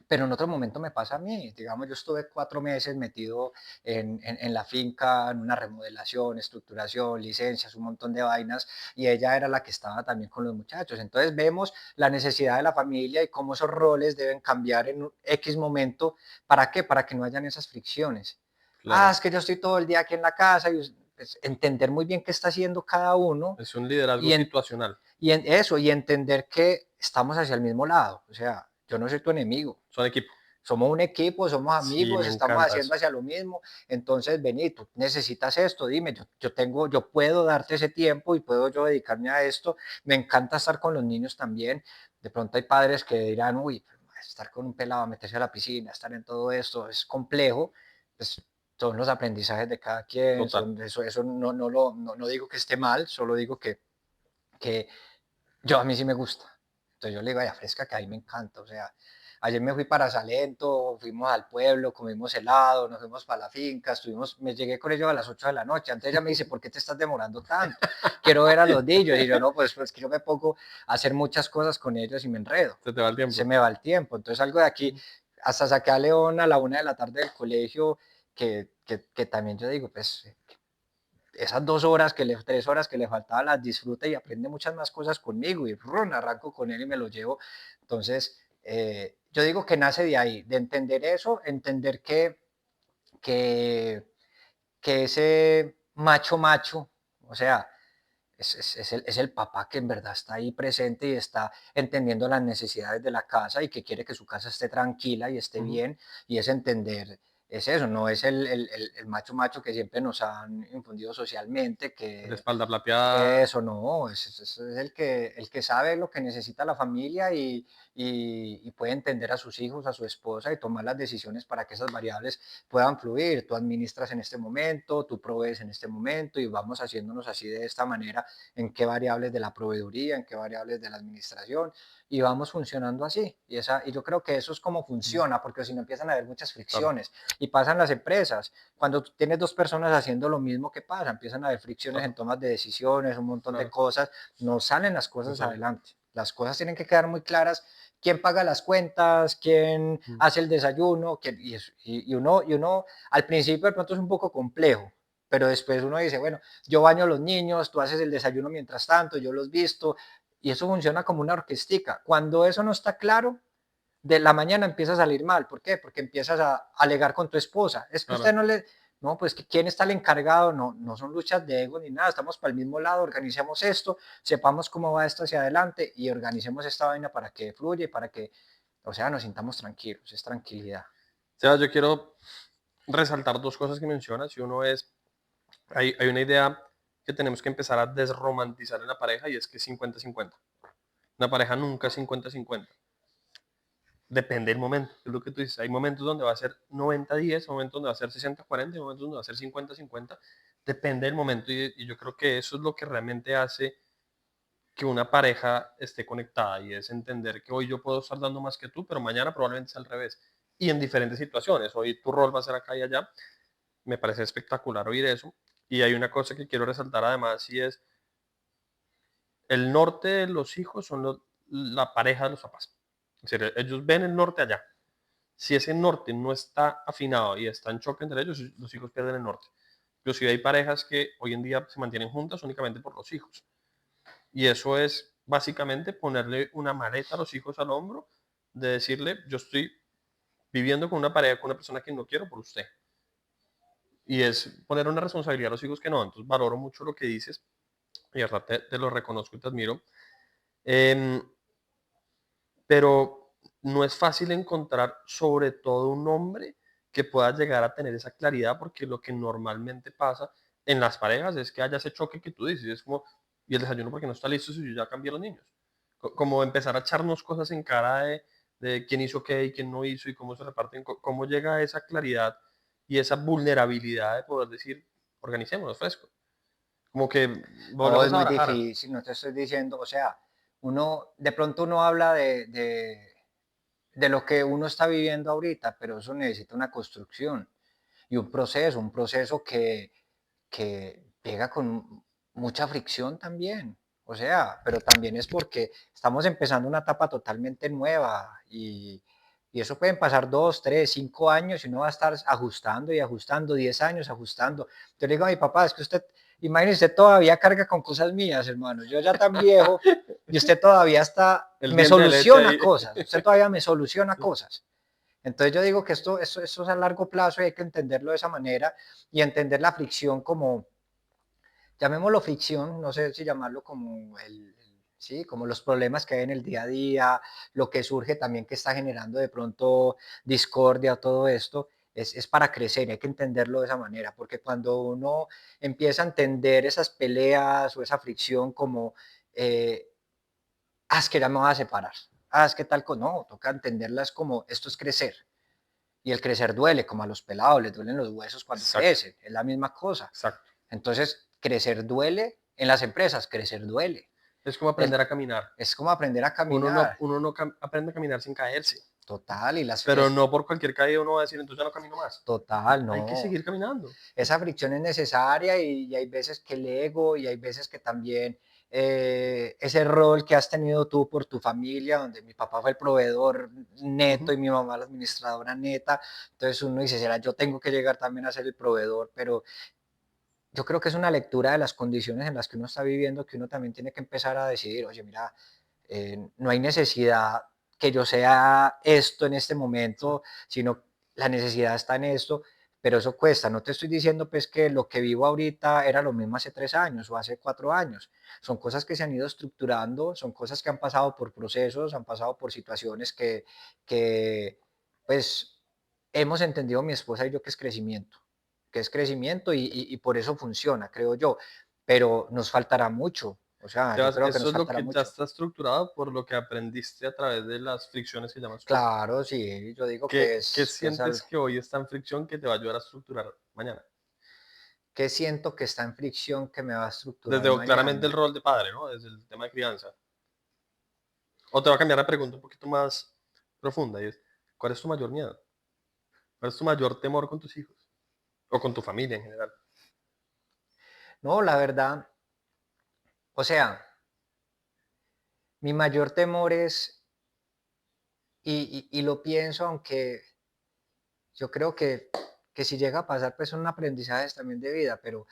Pero en otro momento me pasa a mí, digamos, yo estuve 4 meses metido en la finca, en una remodelación, estructuración, licencias, un montón de vainas, y ella era la que estaba también con los muchachos. Entonces vemos la necesidad de la familia y cómo esos roles deben cambiar en un X momento. ¿Para qué? Para que no hayan esas fricciones. Ah, Claro. es que yo estoy todo el día aquí en la casa y pues, entender muy bien qué está haciendo cada uno Es un liderazgo y, situacional. y en eso, y entender que estamos hacia el mismo lado. O sea, yo no soy tu enemigo, Son equipo. somos un equipo, somos Sí, amigos, me estamos encanta haciendo eso. hacia lo mismo. Entonces, vení, tú necesitas esto, dime, yo puedo darte ese tiempo y puedo yo dedicarme a esto. Me encanta estar con los niños también. De pronto hay padres que dirán, uy, estar con un pelado, meterse a la piscina, estar en todo esto es complejo. Pues son los aprendizajes de cada quien, Total. eso no digo que esté mal, solo digo que yo a mí sí me gusta. Entonces yo le digo, ay, fresca, que a mí me encanta. O sea, ayer me fui para Salento, fuimos al pueblo, comimos helado, nos fuimos para la finca, me llegué con ellos a las 8 de la noche. Antes ella me dice, ¿por qué te estás demorando tanto? Quiero ver a los niños. Y yo, no, pues que yo me pongo a hacer muchas cosas con ellos y me enredo. Se te va el Se tiempo. me va el tiempo. Entonces algo de aquí, hasta saqué a León a la 1 de la tarde del colegio, que también yo digo, pues esas 2 horas, 3 horas que le faltaba las disfruta y aprende muchas más cosas conmigo y arranco con él y me lo llevo. Entonces, yo digo que nace de ahí, de entender eso, entender que, que ese macho, o sea, es el papá que en verdad está ahí presente y está entendiendo las necesidades de la casa y que quiere que su casa esté tranquila y esté Ujú. bien, y es entender, es eso, no es el macho macho que siempre nos han infundido socialmente, La que espalda plateada. eso no, es el que sabe lo que necesita la familia y puede entender a sus hijos, a su esposa y tomar las decisiones para que esas variables puedan fluir. Tú administras en este momento, tú provees en este momento y vamos haciéndonos así de esta manera en qué variables de la proveeduría, en qué variables de la administración y vamos funcionando así. Y yo creo que eso es como Ujú. funciona, porque si no empiezan a haber muchas Claro, fricciones y pasan las empresas. Cuando tú tienes dos personas haciendo lo mismo, que pasa, empiezan a haber fricciones en claro, tomas de decisiones, un montón de claro. cosas, no salen las No cosas sale. adelante. Las cosas tienen que quedar muy claras, quién paga las cuentas, quién Mm. hace el desayuno, y uno al principio de pronto es un poco complejo, pero después uno dice, bueno, yo baño a los niños, tú haces el desayuno mientras tanto, yo los visto, y eso funciona como una orquestica. Cuando eso no está claro, de la mañana empieza a salir mal. ¿Por qué? Porque empiezas a alegar con tu esposa. Es que usted Claro. no le, no, pues que quién está el encargado, no, no son luchas de ego ni nada, estamos para el mismo lado, organicemos esto, sepamos cómo va esto hacia adelante y organicemos esta vaina para que fluya y para que, o sea, nos sintamos tranquilos, es tranquilidad. Sebas, yo quiero resaltar dos cosas que mencionas, y uno es, hay una idea que tenemos que empezar a desromantizar en la pareja, y es que es 50-50. Una pareja nunca es 50-50. Depende del momento, es lo que tú dices. Hay momentos donde va a ser 90-10, momentos donde va a ser 60-40, momentos donde va a ser 50-50. Depende del momento, y yo creo que eso es lo que realmente hace que una pareja esté conectada, y es entender que hoy yo puedo estar dando más que tú, pero mañana probablemente es al revés. Y en diferentes situaciones. Hoy tu rol va a ser acá y allá. Me parece espectacular oír eso. Y hay una cosa que quiero resaltar además, y es el norte de los hijos son la pareja de los papás. Es decir, ellos ven el norte allá. Si ese norte no está afinado y está en choque entre ellos, los hijos pierden el norte. Inclusive hay parejas que hoy en día se mantienen juntas únicamente por los hijos. Y eso es básicamente ponerle una maleta a los hijos al hombro, de decirle, yo estoy viviendo con una pareja, con una persona que no quiero por usted. Y es poner una responsabilidad a los hijos que no. Entonces valoro mucho lo que dices, y de verdad te lo reconozco y te admiro. Em, pero no es fácil encontrar sobre todo un hombre que pueda llegar a tener esa claridad, porque lo que normalmente pasa en las parejas es que haya ese choque que tú dices, es como, ¿y el desayuno porque no está listo si yo ya cambié a los niños? Como empezar a echarnos cosas en cara de quién hizo qué y quién no hizo y cómo se reparten, cómo llega a esa claridad y esa vulnerabilidad de poder decir, organicémonos fresco, como que No, es volvemos a muy barajar. difícil, no te estoy diciendo, o sea, de pronto uno habla de lo que uno está viviendo ahorita, pero eso necesita una construcción y un proceso que pega con mucha fricción también. O sea, pero también es porque estamos empezando una etapa totalmente nueva y eso pueden pasar 2, 3, 5 años y uno va a estar ajustando y ajustando, 10 años ajustando. Yo le digo a mi papá, es que usted, imagínese, usted todavía carga con cosas mías, hermano. Yo ya tan viejo y usted todavía El me diente de leche soluciona ahí. cosas, usted todavía me soluciona cosas. Entonces yo digo que esto es a largo plazo y hay que entenderlo de esa manera y entender la fricción como, llamémoslo fricción, no sé si llamarlo como sí, como los problemas que hay en el día a día, lo que surge también que está generando de pronto discordia, todo esto, es para crecer, hay que entenderlo de esa manera, porque cuando uno empieza a entender esas peleas o esa fricción como, eh, es que ya me voy a separar, es que tal cosa, no, toca entenderlas como esto es crecer. Y el crecer duele, como a los pelados les duelen los huesos cuando Exacto, crecen, es la misma cosa. exacto. Entonces, crecer duele, en las empresas crecer duele. Es como aprender El, a caminar. es como aprender a Uno no, caminar, uno no aprende a caminar sin caerse, total, pero no por cualquier caída uno va a decir, entonces ya no camino más. total, Hay que no. seguir caminando. Esa fricción es necesaria y hay veces que el ego y hay veces que también ese rol que has tenido tú por tu familia, donde mi papá fue el proveedor neto Ujú. y mi mamá la administradora neta, entonces uno dice, será yo tengo que llegar también a ser el proveedor, pero yo creo que es una lectura de las condiciones en las que uno está viviendo, que uno también tiene que empezar a decidir, oye, mira, no hay necesidad que yo sea esto en este Sí, momento, sino la necesidad está en esto, pero eso cuesta. No te estoy diciendo pues que lo que vivo ahorita era lo mismo hace 3 años o hace 4 años. Son cosas que se han ido estructurando, son cosas que han pasado por procesos, han pasado por situaciones que pues hemos entendido mi esposa y yo que es crecimiento y por eso funciona, creo yo, pero nos faltará mucho. O sea, yo Sebas, creo que eso nos es lo faltará que ya mucho. está estructurado por lo que aprendiste a través de las fricciones que llamas tú. Claro, sí, yo digo ¿Qué que es sientes que hoy está en fricción que te va a ayudar a estructurar mañana? que siento que está en fricción que me va a estructurar Desde claramente el mañana. rol de padre, ¿no? Desde el tema de crianza. O te va a cambiar la pregunta un poquito más profunda y es, ¿cuál es tu mayor miedo? ¿Cuál es tu mayor temor con tus hijos? O con tu familia en general. No, la verdad, o sea, mi mayor temor es, y lo pienso, aunque yo creo que si llega a pasar, pues son aprendizajes también de vida, pero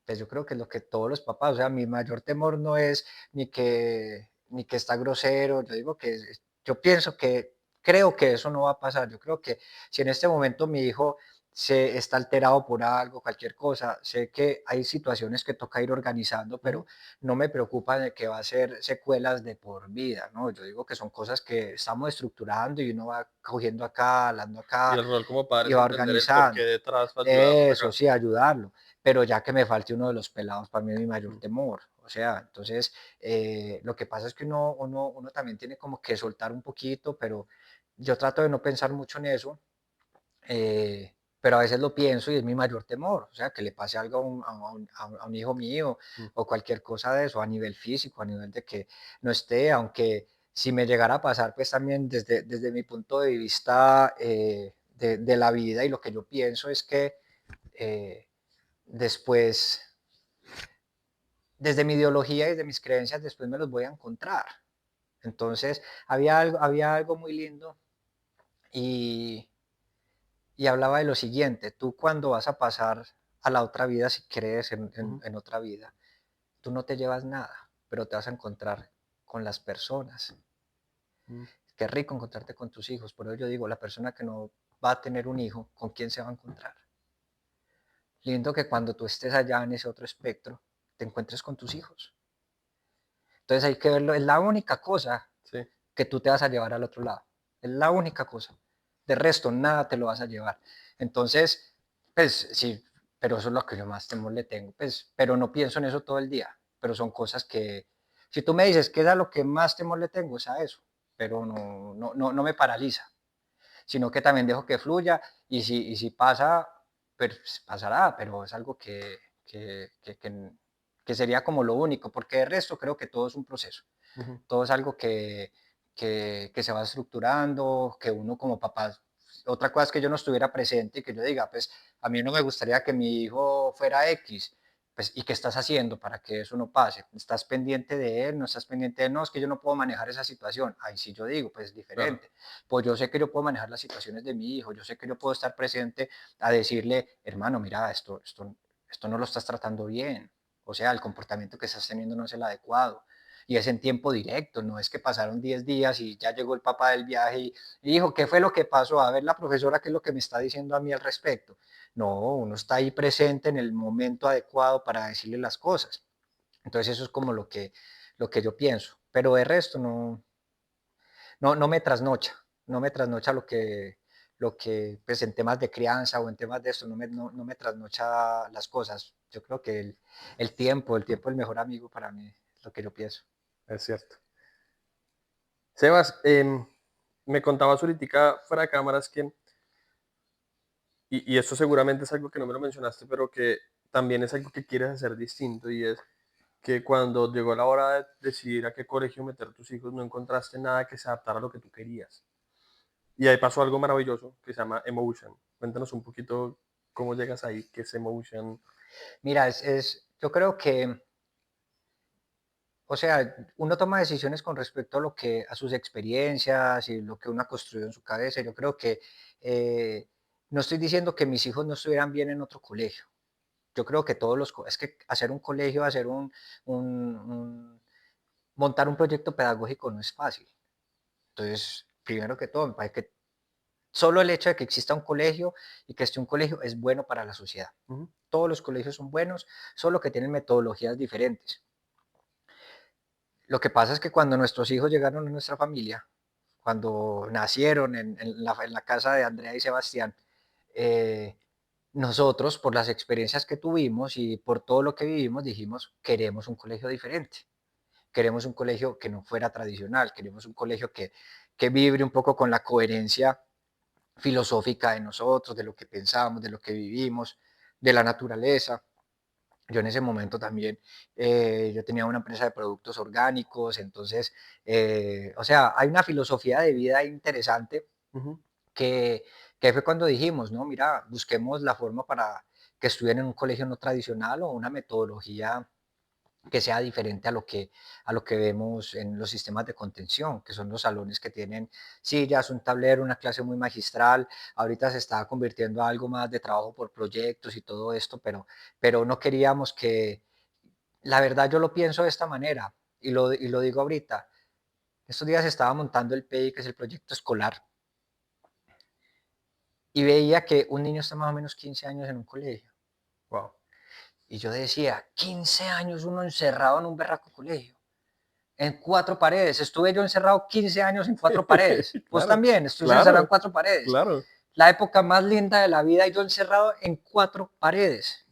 pues yo creo que es lo que todos los papás, o sea, mi mayor temor no es ni que está grosero, yo digo que yo pienso que creo que eso no va a pasar, yo creo que si en este momento mi hijo se está alterado por algo, cualquier cosa, sé que hay situaciones que toca ir organizando, pero Ujú. no me preocupa de que va a ser secuelas de por vida, ¿no? Yo digo que son cosas que estamos estructurando y uno va cogiendo acá, hablando Y acá el rol como padre y es va entender el porqué organizando. detrás para ayudarlos Eso acá. sí, ayudarlo, pero ya que me falte uno de los pelados, para mí es mi mayor Mm. temor. O sea, entonces, lo que pasa es que uno también tiene como que soltar un poquito, pero yo trato de no pensar mucho en eso, pero a veces lo pienso y es mi mayor temor, o sea, que le pase algo a un hijo mío Mm. o cualquier cosa de eso, a nivel físico, a nivel de que no esté, aunque si me llegara a pasar, pues también desde mi punto de vista de la vida y lo que yo pienso es que eh, después, desde mi ideología y desde mis creencias, después me los voy a encontrar. Entonces, había algo muy lindo y, y hablaba de lo siguiente, tú cuando vas a pasar a la otra vida, si crees Ujú. en otra vida, tú no te llevas nada, pero te vas a encontrar con las personas. Mm. Qué rico encontrarte con tus hijos, por eso yo digo, la persona que no va a tener un hijo, ¿con quién se va a encontrar? Lindo que cuando tú estés allá en ese otro espectro, te encuentres con tus hijos. Entonces hay que verlo, es la única cosa Sí. que tú te vas a llevar al otro lado. Es la única cosa. De resto, nada te lo vas a llevar. Entonces, pues sí, pero eso es lo que yo más temor le tengo. Pues, pero no pienso en eso todo el día. Pero son cosas que, si tú me dices que es a lo que más temor le tengo, es a eso. Pero no me paraliza, sino que también dejo que fluya y si pasa, pues pasará, pero es algo que sería como lo único, porque de resto creo que todo es un proceso. Ujú. Todo es algo que se va estructurando, que uno como papá, otra cosa es que yo no estuviera presente y que yo diga, pues a mí no me gustaría que mi hijo fuera X, pues ¿y qué estás haciendo para que eso no pase? ¿Estás pendiente de él? ¿No estás pendiente de él? No, es que yo no puedo manejar esa situación. Ahí sí yo digo, pues es Claro. diferente. Pues yo sé que yo puedo manejar las situaciones de mi hijo, yo sé que yo puedo estar presente a decirle, hermano, mira, esto no lo estás tratando bien. O sea, el comportamiento que estás teniendo no es el adecuado y es en tiempo directo, no es que pasaron 10 días y ya llegó el papá del viaje y dijo, ¿qué fue lo que pasó? A ver la profesora, ¿qué es lo que me está diciendo a mí al respecto? No, uno está ahí presente en el momento adecuado para decirle las cosas. Entonces eso es como lo que yo pienso, pero de resto no me trasnocha, no me trasnocha lo que pues en temas de crianza o en temas de esto, no me trasnocha las cosas. Yo creo que el tiempo es el mejor amigo para mí, es lo que yo pienso. Es cierto. Sebas, me contabas ahorita fuera de cámaras que, y esto seguramente es algo que no me lo mencionaste, pero que también es algo que quieres hacer distinto y es que cuando llegó la hora de decidir a qué colegio meter tus hijos, no encontraste nada que se adaptara a lo que tú querías. Y ahí pasó algo maravilloso que se llama Emotion. Cuéntanos un poquito cómo llegas ahí, qué es Emotion. Mira, yo creo que, o sea, uno toma decisiones con respecto a a sus experiencias y lo que uno ha construido en su cabeza. Yo creo que no estoy diciendo que mis hijos no estuvieran bien en otro colegio. Yo creo que es que hacer un colegio, montar un proyecto pedagógico no es fácil. Entonces, primero que todo, me parece que Solo el hecho de que exista un colegio y que esté un colegio es bueno para la sociedad. Ujú, Todos los colegios son buenos, solo que tienen metodologías diferentes. Lo que pasa es que cuando nuestros hijos llegaron a nuestra familia, cuando nacieron en la casa de Andrea y Sebastián, eh, nosotros, por las experiencias que tuvimos y por todo lo que vivimos, dijimos, queremos un colegio diferente, queremos un colegio que no fuera tradicional, queremos un colegio que vibre un poco con la coherencia filosófica de nosotros, de lo que pensamos, de lo que vivimos, de la naturaleza. Yo en ese momento también, yo tenía una empresa de productos orgánicos, entonces, o sea, hay una filosofía de vida interesante ujú. que, que fue cuando dijimos, no, mira, busquemos la forma para que estudien en un colegio no tradicional o una metodología que sea diferente a lo que vemos en los sistemas de contención, que son los salones que tienen sillas, un tablero, una clase muy magistral. Ahorita se está convirtiendo a algo más de trabajo por proyectos y todo esto, pero no queríamos que, la verdad yo lo pienso de esta manera y lo digo ahorita. Estos días estaba montando el PEI, que es el proyecto escolar, y veía que un niño está más o menos 15 años en un colegio. Wow, Y yo decía, 15 años uno encerrado en un berraco colegio, en cuatro paredes. Estuve yo encerrado 15 años en cuatro paredes. Vos claro, también, estuviste encerrado en claro, cuatro paredes. claro. La época más linda de la vida y yo encerrado en cuatro paredes.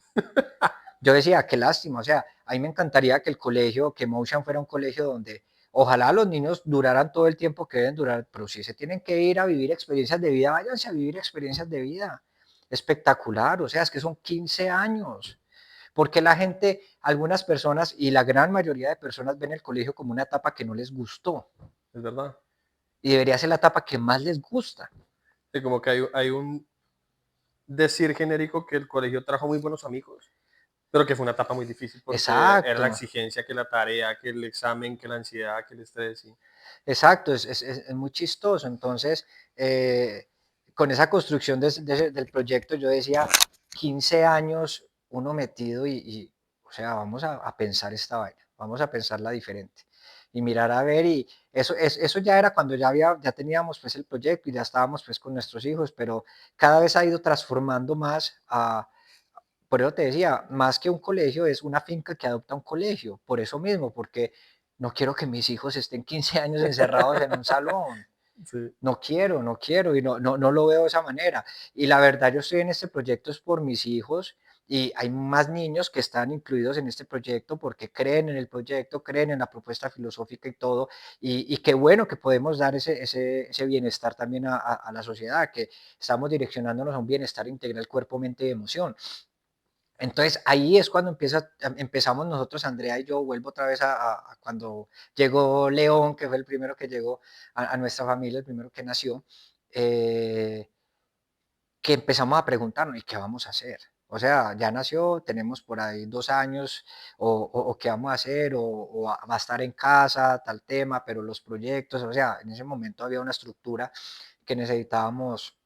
Yo decía, qué lástima, o sea, a mí me encantaría que el colegio, que Motion fuera un colegio donde ojalá los niños duraran todo el tiempo que deben durar, pero si se tienen que ir a vivir experiencias de vida, váyanse a vivir experiencias de vida. Espectacular, o sea, es que son 15 años. Porque la gente, algunas personas y la gran mayoría de personas ven el colegio como una etapa que no les gustó Es verdad. y debería ser la etapa que más les gusta. Sí, como que hay un decir genérico que el colegio trajo muy buenos amigos, pero que fue una etapa muy difícil porque era la Exacto, exigencia, que la tarea, que el examen, que la ansiedad, que el estrés. Sí. exacto, es muy chistoso. Entonces, con esa construcción del proyecto, yo decía, 15 años uno metido o sea, vamos a pensar esta vaina, vamos a pensarla diferente y mirar a ver, y eso ya era cuando ya teníamos pues el proyecto y ya estábamos pues con nuestros hijos, pero cada vez ha ido transformando más por eso te decía, más que un colegio, es una finca que adopta un colegio, por eso mismo, porque no quiero que mis hijos estén 15 años encerrados en un salón. Sí. No quiero, no quiero y no lo veo de esa manera. Y la verdad, yo estoy en este proyecto es por mis hijos y hay más niños que están incluidos en este proyecto porque creen en el proyecto, creen en la propuesta filosófica y todo. Y qué bueno que podemos dar ese bienestar también a la sociedad, que estamos direccionándonos a un bienestar integral cuerpo, mente y emoción. Entonces ahí es cuando empezamos nosotros, Andrea y yo, vuelvo otra vez a cuando llegó León, que fue el primero que llegó a nuestra familia, el primero que nació, eh, que empezamos a preguntarnos, ¿y qué vamos a hacer? O sea, ya nació, tenemos por ahí 2 años, o qué vamos a hacer, o va a estar en casa, tal tema, pero los proyectos, o sea, en ese momento había una estructura que necesitábamos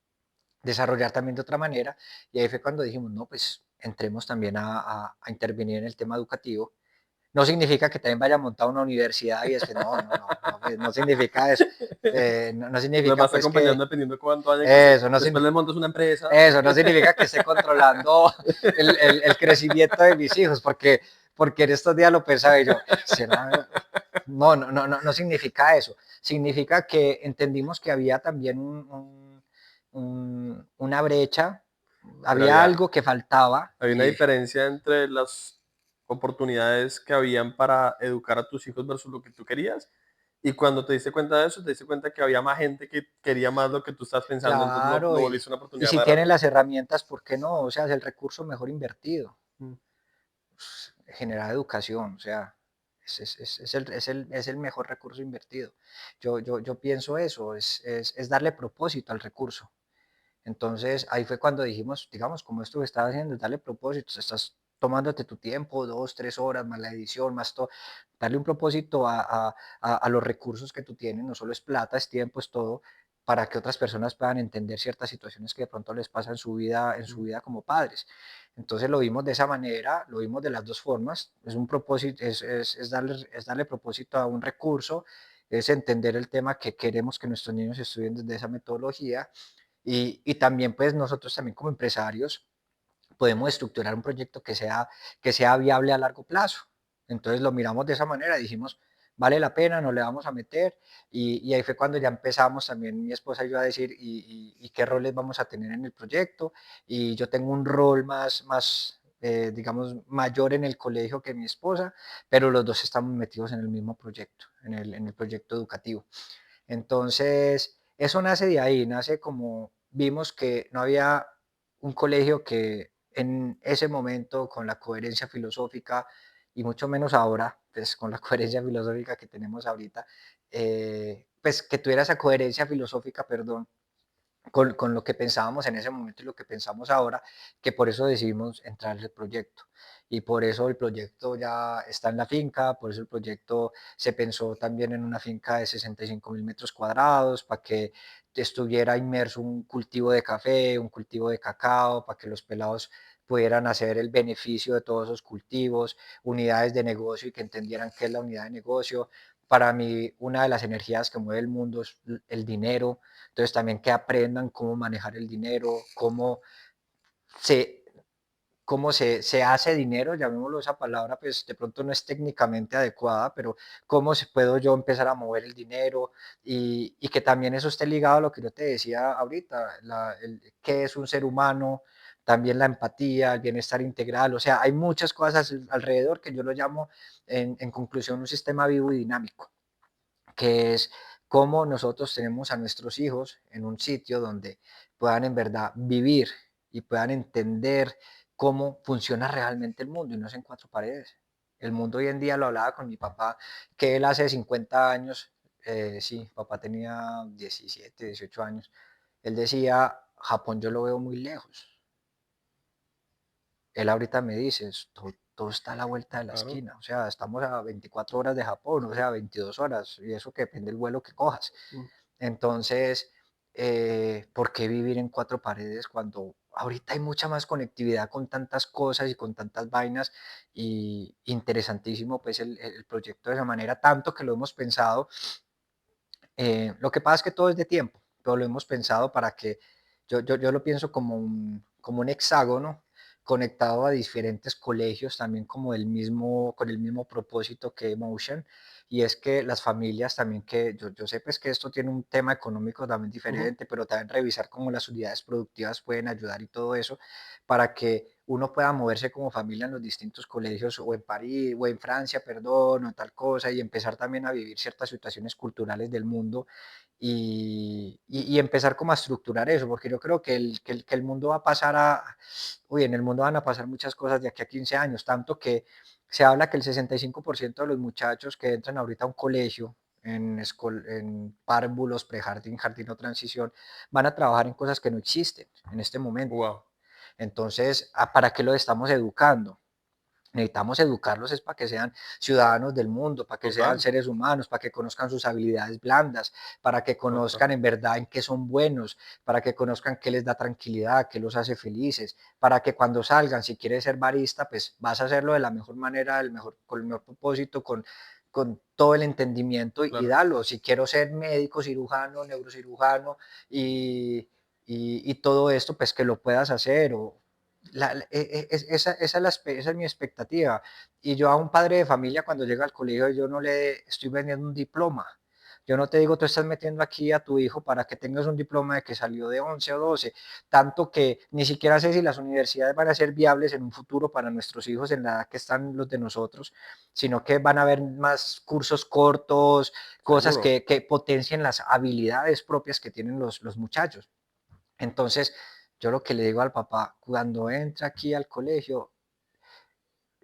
desarrollar también de otra manera. Y ahí fue cuando dijimos, no, pues entremos también a intervenir en el tema educativo. No significa que también vaya a montar una universidad y después, pues, no significa eso. No Los significa vas pues que acompañando dependiendo de cuánto vayan creciendo. eso no, Después les montas una empresa. eso no significa que esté controlando el crecimiento de mis hijos, porque en estos días lo pensaba y yo, ¿será? No significa eso. Significa que entendimos que había también una brecha, Pero había algo que faltaba había una diferencia entre las oportunidades que habían para educar a tus hijos versus lo que tú querías. Y cuando te diste cuenta de eso, te diste cuenta que había más gente que quería más lo que tú estás pensando, entonces lo claro, volviste una y oportunidad si más tienen grande. las herramientas, ¿por qué no? O sea, es el recurso mejor invertido. Mm, Generar educación, o sea, es el mejor recurso invertido. Yo pienso eso, es darle propósito al recurso. Entonces ahí fue cuando dijimos, digamos, como esto que estás haciendo, darle propósito, estás tomándote tu tiempo, 2, 3 horas, más la edición, más todo, darle un propósito a los recursos que tú tienes, no solo es plata, es tiempo, es todo, para que otras personas puedan entender ciertas situaciones que de pronto les pasan en su mm. vida como padres. Entonces lo vimos de esa manera, lo vimos de las dos formas, es un propósito, es darle propósito a un recurso, es entender el tema que queremos que nuestros niños estudien desde esa metodología Y también pues nosotros también como empresarios podemos estructurar un proyecto que sea viable a largo plazo. Entonces lo miramos de esa manera, dijimos, vale la pena, nos le vamos a meter y ahí fue cuando ya empezamos también mi esposa y yo a decir, y qué roles vamos a tener en el proyecto? Y yo tengo un rol más digamos, mayor en el colegio que mi esposa, pero los dos estamos metidos en el mismo proyecto, en el proyecto educativo. Entonces, eso nace de ahí, nace como vimos que no había un colegio que en ese momento con la coherencia filosófica y mucho menos ahora, pues con la coherencia filosófica que tenemos ahorita, pues que tuviera esa coherencia filosófica, perdón, con lo que pensábamos en ese momento y lo que pensamos ahora, que por eso decidimos entrar al proyecto. Y por eso el proyecto ya está en la finca, por eso el proyecto se pensó también en una finca de 65.000 metros cuadrados, para que estuviera inmerso un cultivo de café, un cultivo de cacao, para que los pelados pudieran hacer el beneficio de todos esos cultivos, unidades de negocio y que entendieran qué es la unidad de negocio. Para mí, una de las energías que mueve el mundo es el dinero, entonces también que aprendan cómo manejar el dinero, se, se hace dinero, llamémoslo esa palabra, pues de pronto no es técnicamente adecuada, pero cómo puedo yo empezar a mover el dinero y que también eso esté ligado a lo que yo te decía ahorita, qué es un ser humano, también la empatía, el bienestar integral, o sea, hay muchas cosas alrededor que yo lo llamo en conclusión un sistema vivo y dinámico, que es cómo nosotros tenemos a nuestros hijos en un sitio donde puedan en verdad vivir y puedan entender cómo funciona realmente el mundo y no es en cuatro paredes. El mundo hoy en día lo hablaba con mi papá, que él hace 50 años, sí, papá tenía 17, 18 años, él decía, Japón yo lo veo muy lejos. Él ahorita me dice, todo está a la vuelta de la Claro. esquina, o sea, estamos a 24 horas de Japón, o sea, 22 horas, y eso que depende del vuelo que cojas. Mm. Entonces, ¿por qué vivir en cuatro paredes cuando ahorita hay mucha más conectividad con tantas cosas y con tantas vainas? Y interesantísimo, pues, el proyecto de esa manera, tanto que lo hemos pensado. Lo que pasa es que todo es de tiempo, pero lo hemos pensado para que yo lo pienso como un hexágono conectado a diferentes colegios, también como con el mismo propósito que Emotion, y es que las familias también que, yo sé pues que esto tiene un tema económico también Ujú. diferente, pero también revisar cómo las unidades productivas pueden ayudar y todo eso, para que uno pueda moverse como familia en los distintos colegios o en París o en Francia, perdón, o tal cosa, y empezar también a vivir ciertas situaciones culturales del mundo y empezar como a estructurar eso, porque yo creo que el mundo va a pasar uy, en el mundo van a pasar muchas cosas de aquí a 15 años, tanto que se habla que el 65% de los muchachos que entran ahorita a un colegio, en párvulos, prejardín, jardín o transición, van a trabajar en cosas que no existen en este momento. Wow, Entonces, ¿para qué los estamos educando? Necesitamos educarlos es para que sean ciudadanos del mundo, para que sean total, seres humanos, para que conozcan sus habilidades blandas, para que total. conozcan en verdad en qué son buenos, para que conozcan qué les da tranquilidad, qué los hace felices, para que cuando salgan, si quieres ser barista, pues vas a hacerlo de la mejor manera, con el mejor propósito, con todo el entendimiento y Claro. dalo. Si quiero ser médico, cirujano, neurocirujano y todo esto, pues que lo puedas hacer esa es mi expectativa. Y yo a un padre de familia cuando llega al colegio, yo no le estoy vendiendo un diploma. Yo no te digo, tú estás metiendo aquí a tu hijo para que tengas un diploma de que salió de 11 o 12, tanto que ni siquiera sé si las universidades van a ser viables en un futuro para nuestros hijos en la edad que están los de nosotros, sino que van a haber más cursos cortos, cosas Seguro. que potencien las habilidades propias que tienen los muchachos. Entonces, yo lo que le digo al papá, cuando entra aquí al colegio,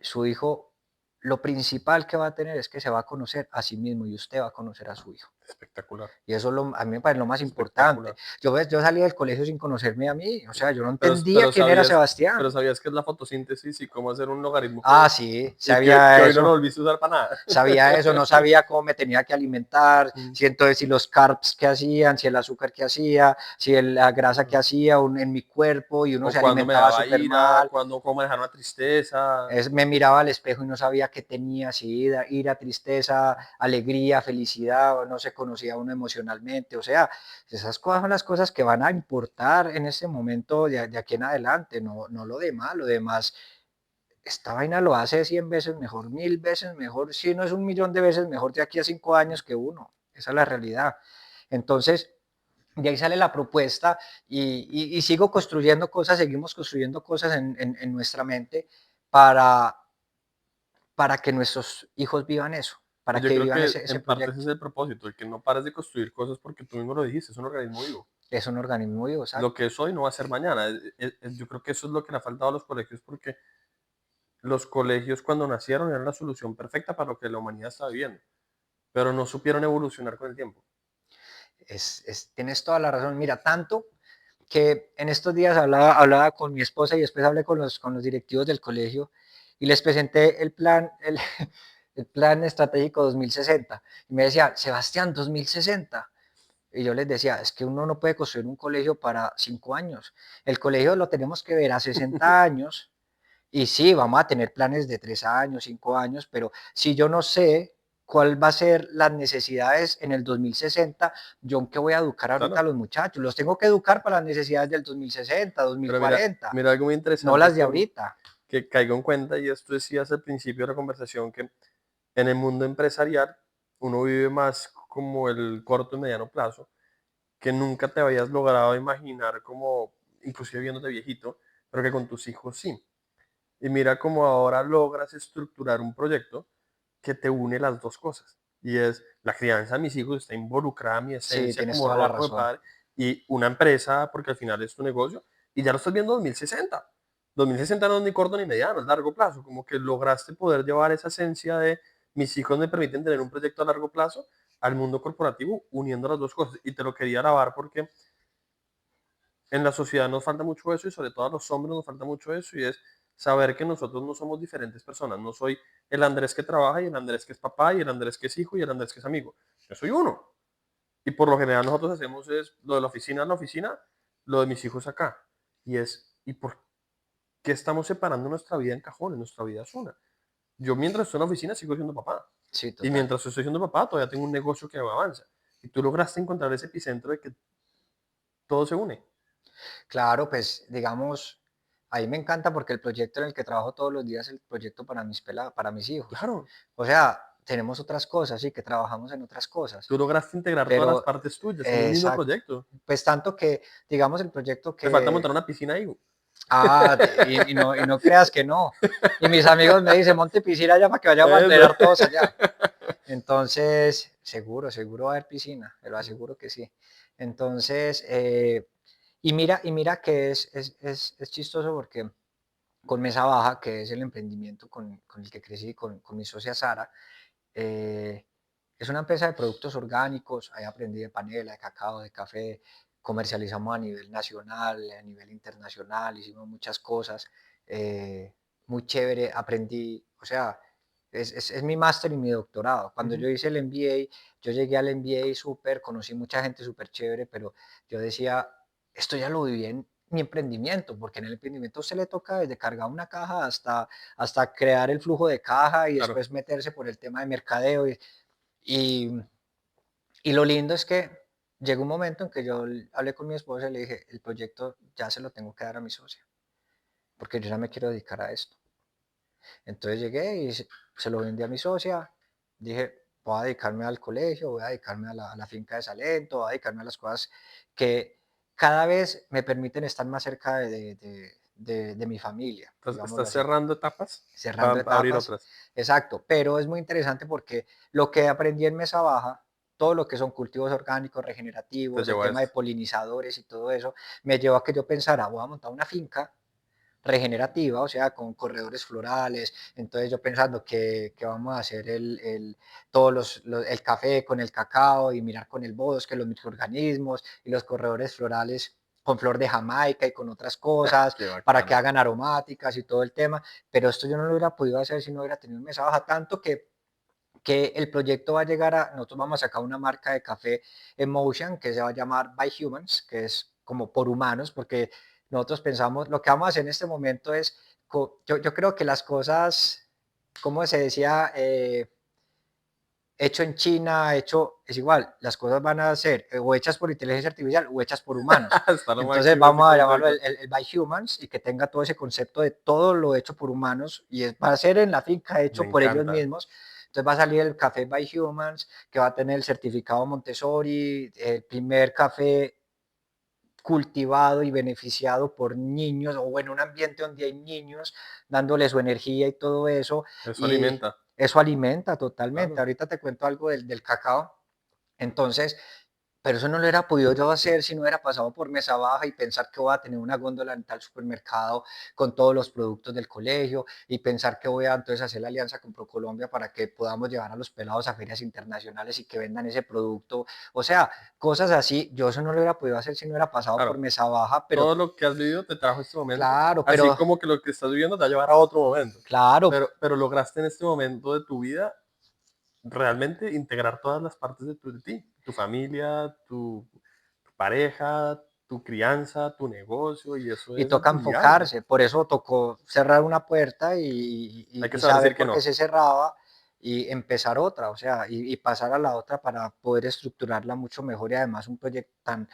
su hijo, lo principal que va a tener es que se va a conocer a sí mismo y usted va a conocer a su hijo. Espectacular, Y eso a mí me parece lo más importante. espectacular. Yo salí del colegio sin conocerme a mí, o sea, yo no Pero, entendía quién era pero Sebastián. sabías que es la fotosíntesis y cómo hacer un logaritmo Ah, cubo. sí, Y que sabía hoy no lo eso. volviste a usar para nada. Sabía eso, no sabía cómo me tenía que alimentar, Mm, si entonces si los carbs que hacían, si el azúcar que hacía, si la grasa que mm. hacía en mi cuerpo y uno O se cuando me alimentaba daba súper ira, mal. cuando cómo manejar una tristeza. Me miraba al espejo y no sabía qué tenía, si ira, tristeza, alegría, felicidad, o no sé se conocía uno emocionalmente, o sea, esas cosas son las cosas que van a importar en ese momento de aquí en adelante, no lo demás, lo demás, esta vaina lo hace 100 veces mejor, 1000 veces mejor, si no es un millón de veces mejor de aquí a 5 años que uno, esa es la realidad. Entonces, de ahí sale la propuesta y sigo construyendo cosas, seguimos construyendo cosas en nuestra mente para, para que nuestros hijos vivan eso, Y para yo que creo vivan que ese en parte ese proyecto. es el propósito, el que no pares de construir cosas porque tú mismo lo dijiste, es un organismo vivo. Es un organismo vivo, Lo exacto. que es hoy no va a ser mañana. Yo creo que eso es lo que le ha faltado a los colegios porque los colegios cuando nacieron eran la solución perfecta para lo que la humanidad está viviendo, pero no supieron evolucionar con el tiempo. Tienes toda la razón. Mira, tanto que en estos días hablaba con mi esposa y después hablé con los directivos del colegio y les presenté el plan estratégico 2060. Y me decía, Sebastián, 2060. Y yo les decía, es que uno no puede construir un colegio para 5 años. El colegio lo tenemos que ver a 60 años. Y sí, vamos a tener planes de 3 años, 5 años, pero si yo no sé cuál va a ser las necesidades en el 2060, yo en qué voy a educar ahorita a Claro, los muchachos, los tengo que educar para las necesidades del 2060, pero mira, 2040, mira algo muy no interesante las de ahorita. que caigo en cuenta y esto decías al principio de la conversación que en el mundo empresarial uno vive más como el corto y mediano plazo, que nunca te habías logrado imaginar como, inclusive viéndote viejito, pero que con tus hijos sí. Y mira cómo ahora logras estructurar un proyecto que te une las dos cosas. Y es la crianza de mis hijos, está involucrada mi Sí, esencia tienes como toda la rol, como razón. padre, y una empresa, porque al final es tu negocio, y ya lo estás viendo 2060. 2060 no es ni corto ni mediano, es largo plazo, como que lograste poder llevar esa esencia de mis hijos me permiten tener un proyecto a largo plazo al mundo corporativo uniendo las dos cosas. Y te lo quería grabar porque en la sociedad nos falta mucho eso y sobre todo a los hombres nos falta mucho eso y es saber que nosotros no somos diferentes personas. No soy el Andrés que trabaja y el Andrés que es papá y el Andrés que es hijo y el Andrés que es amigo. Yo soy uno. Y por lo general nosotros hacemos es lo de la oficina en la oficina, lo de mis hijos acá. ¿Y por qué estamos separando nuestra vida en cajones? Nuestra vida es una. Yo mientras estoy en la oficina sigo siendo papá. Sí, Y total. mientras estoy siendo papá todavía tengo un negocio que avanza. Y tú lograste encontrar ese epicentro de que todo se une. Claro, pues digamos, a mí me encanta porque el proyecto en el que trabajo todos los días es el proyecto para para mis hijos. Claro, O sea, tenemos otras cosas, sí, que trabajamos en otras cosas, tú lograste integrar todas las pero partes tuyas en un mismo exacto. proyecto. Pues tanto que, digamos, el proyecto Te falta montar que, una piscina ahí. y no creas que no. Y mis amigos me dicen, monte piscina allá para que vayamos a Eso. entrenar todos allá. Entonces, seguro va a haber piscina, te lo aseguro que sí. Entonces, y mira que es chistoso porque con Mesa Baja, que es el emprendimiento con el que crecí, con mi socia Sara, eh, es una empresa de productos orgánicos, ahí aprendí de panela, de cacao, de café, comercializamos a nivel nacional, a nivel internacional, hicimos muchas cosas, muy chévere, aprendí, o sea, es mi máster y mi doctorado. Cuando Ujú. yo hice el MBA, yo llegué al MBA súper, conocí mucha gente súper chévere, pero yo decía, esto ya lo viví en mi emprendimiento, porque en el emprendimiento se le toca desde cargar una caja hasta crear el flujo de caja y Claro. después meterse por el tema de mercadeo. Y, y lo lindo es que llegó un momento en que yo hablé con mi esposa y le dije, el proyecto ya se lo tengo que dar a mi socia, porque yo ya me quiero dedicar a esto. Entonces llegué y se lo vendí a mi socia, dije, voy a dedicarme al colegio, voy a dedicarme a la finca de Salento, voy a dedicarme a las cosas que cada vez me permiten estar más cerca de mi familia, digámoslo Estás así, cerrando etapas cerrando para abrir etapas. otras. Exacto, pero es muy interesante porque lo que aprendí en Mesa Baja, todo lo que son cultivos orgánicos, Te regenerativos, el llevo a tema de esto. polinizadores y todo eso, me llevó a que yo pensara, voy a montar una finca regenerativa, o sea, con corredores florales. Entonces yo pensando que vamos a hacer el café con el cacao y mirar con el bosque, los microorganismos y los corredores florales con flor de Jamaica y con otras cosas Qué para que bacano. hagan aromáticas y todo el tema. Pero esto yo no lo hubiera podido hacer si no hubiera tenido un Mesa Baja, tanto que el proyecto va a llegar nosotros vamos a sacar una marca de café Emotion que se va a llamar By Humans, que es como por humanos, porque nosotros pensamos, lo que vamos a hacer en este momento es, yo creo que las cosas, como se decía, hecho en China, hecho, es igual, las cosas van a ser o hechas por inteligencia artificial o hechas por humanos. Está lo Entonces máximo ese vamos a llamarlo concepto. el by humans y que tenga todo ese concepto de todo lo hecho por humanos y va a ser en la finca Me hecho por ellos encanta. mismos. Entonces va a salir el café by humans que va a tener el certificado Montessori, el primer café cultivado y beneficiado por niños o en un ambiente donde hay niños dándole su energía y todo eso Eso y alimenta, eso alimenta totalmente. claro. Ahorita te cuento algo del cacao. Entonces, pero eso no lo hubiera podido yo hacer si no hubiera pasado por mesa baja y pensar que voy a tener una góndola en tal supermercado con todos los productos del colegio y pensar que voy a entonces hacer la alianza con ProColombia para que podamos llevar a los pelados a ferias internacionales y que vendan ese producto. O sea, cosas así, yo eso no lo hubiera podido hacer si no hubiera pasado por Claro, mesa baja, pero todo lo que has vivido te trajo este momento, claro, así como que lo que estás viviendo te va a llevar a otro momento. claro, Pero lograste en este momento de tu vida realmente integrar todas las partes de ti, tu familia, tu pareja, tu crianza, tu negocio, y eso y es toca admirable. enfocarse. Por eso tocó cerrar una puerta Hay que y saber decir saber que por qué no. se cerraba y empezar otra, o sea, y pasar a la otra para poder estructurarla mucho mejor y además un proyecto tan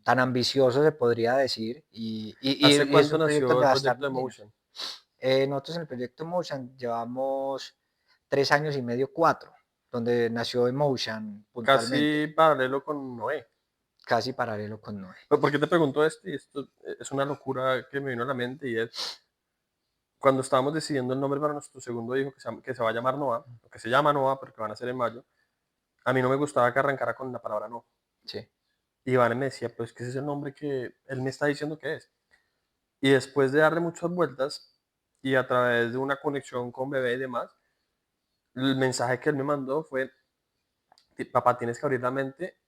ambicioso se podría decir ¿Hace y es cuánto un proyecto nació donde el va a estar proyecto los de niños. Motion? Nosotros en el proyecto Motion llevamos 3 años y medio, 4, donde nació Emotion puntualmente, Casi paralelo con Noé. casi paralelo con Noé. ¿Por qué te pregunto esto? Y esto es una locura que me vino a la mente, y es cuando estábamos decidiendo el nombre para nuestro segundo hijo, que se va a llamar Noah, o que se llama Noah, porque van a ser en mayo. A mí no me gustaba que arrancara con la palabra no. Sí, Y Iván me decía, pues que ese es el nombre que él me está diciendo que es. Y después de darle muchas vueltas y a través de una conexión con bebé y demás, el mensaje que él me mandó fue: Papá, tienes que abrir la mente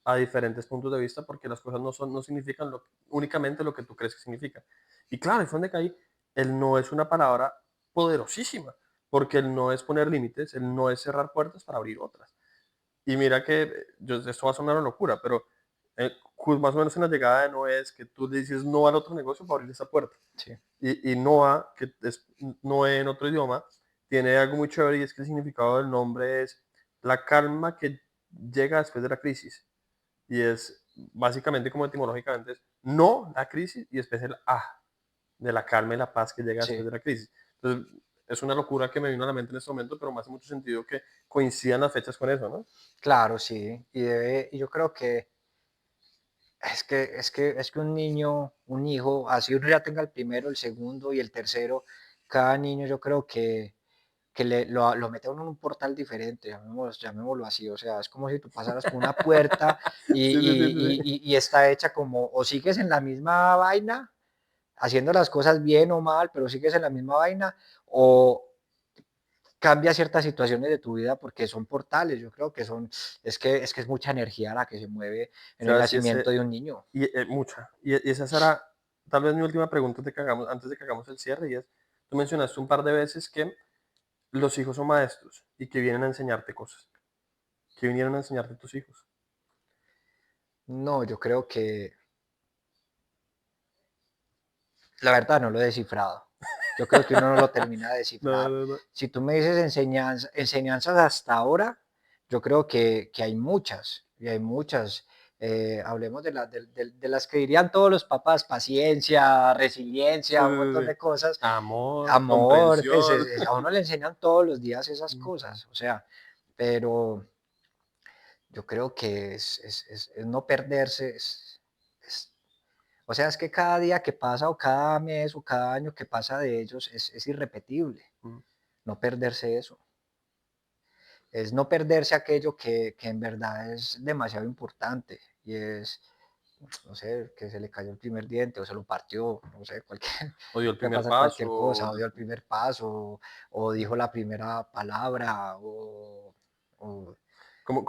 a diferentes puntos de vista, porque las cosas no significan únicamente lo que tú crees que significan". Y claro, ahí fue donde caí. El no es una palabra poderosísima, porque el no es poner límites, el no es cerrar puertas para abrir otras. Y mira que esto va a sonar una locura, pero más o menos en la llegada de no es que tú le dices no al otro negocio para abrir esa puerta. sí, Y Noah, que es Noé en otro idioma, tiene algo muy chévere, y es que el significado del nombre es la calma que llega después de la crisis. Y es básicamente, como etimológicamente, es no la crisis y después el de la calma y la paz que llega después sí. de la crisis. Entonces, es una locura que me vino a la mente en este momento, pero me hace mucho sentido que coincidan las fechas con eso, ¿no? Claro, sí, y yo creo que es que un niño, un hijo, así uno ya tenga el primero, el segundo y el tercero, cada niño yo creo que lo mete a uno en un portal diferente, llamémoslo así, o sea, es como si tú pasaras por una puerta Sí, sí, sí, sí, sí. y está hecha como, o sigues en la misma vaina, haciendo las cosas bien o mal, pero sigues en la misma vaina, o cambia ciertas situaciones de tu vida porque son portales, yo creo que es que es mucha energía la que se mueve en el Sebas, y ese, nacimiento de un niño. y, mucha. Y esa será tal vez mi última pregunta antes de que hagamos el cierre, y es, tú mencionaste un par de veces que los hijos son maestros y que vienen a enseñarte cosas. ¿Qué vinieron a enseñarte tus hijos? No, yo creo que la verdad no lo he descifrado. Yo creo que uno no lo termina de No, descifrar. no, no. Si tú me dices enseñanzas hasta ahora, yo creo que hay muchas, y hay muchas. Hablemos de las que dirían todos los papás, paciencia, Sí, resiliencia, un sí, montón sí. de cosas. Amor, Amor, pues comprensión. a uno le enseñan todos los días esas cosas, o sea, pero yo creo que es no perderse, es o sea, es que cada día que pasa o cada mes o cada año que pasa de ellos es irrepetible. Mm. No perderse eso. Es no perderse aquello que en verdad es demasiado importante y es, no sé, que se le cayó el primer diente o se lo partió, no sé, cualquier, O dio el puede primer pasar cualquier cosa, paso. o dio el primer paso, o dijo la primera palabra, o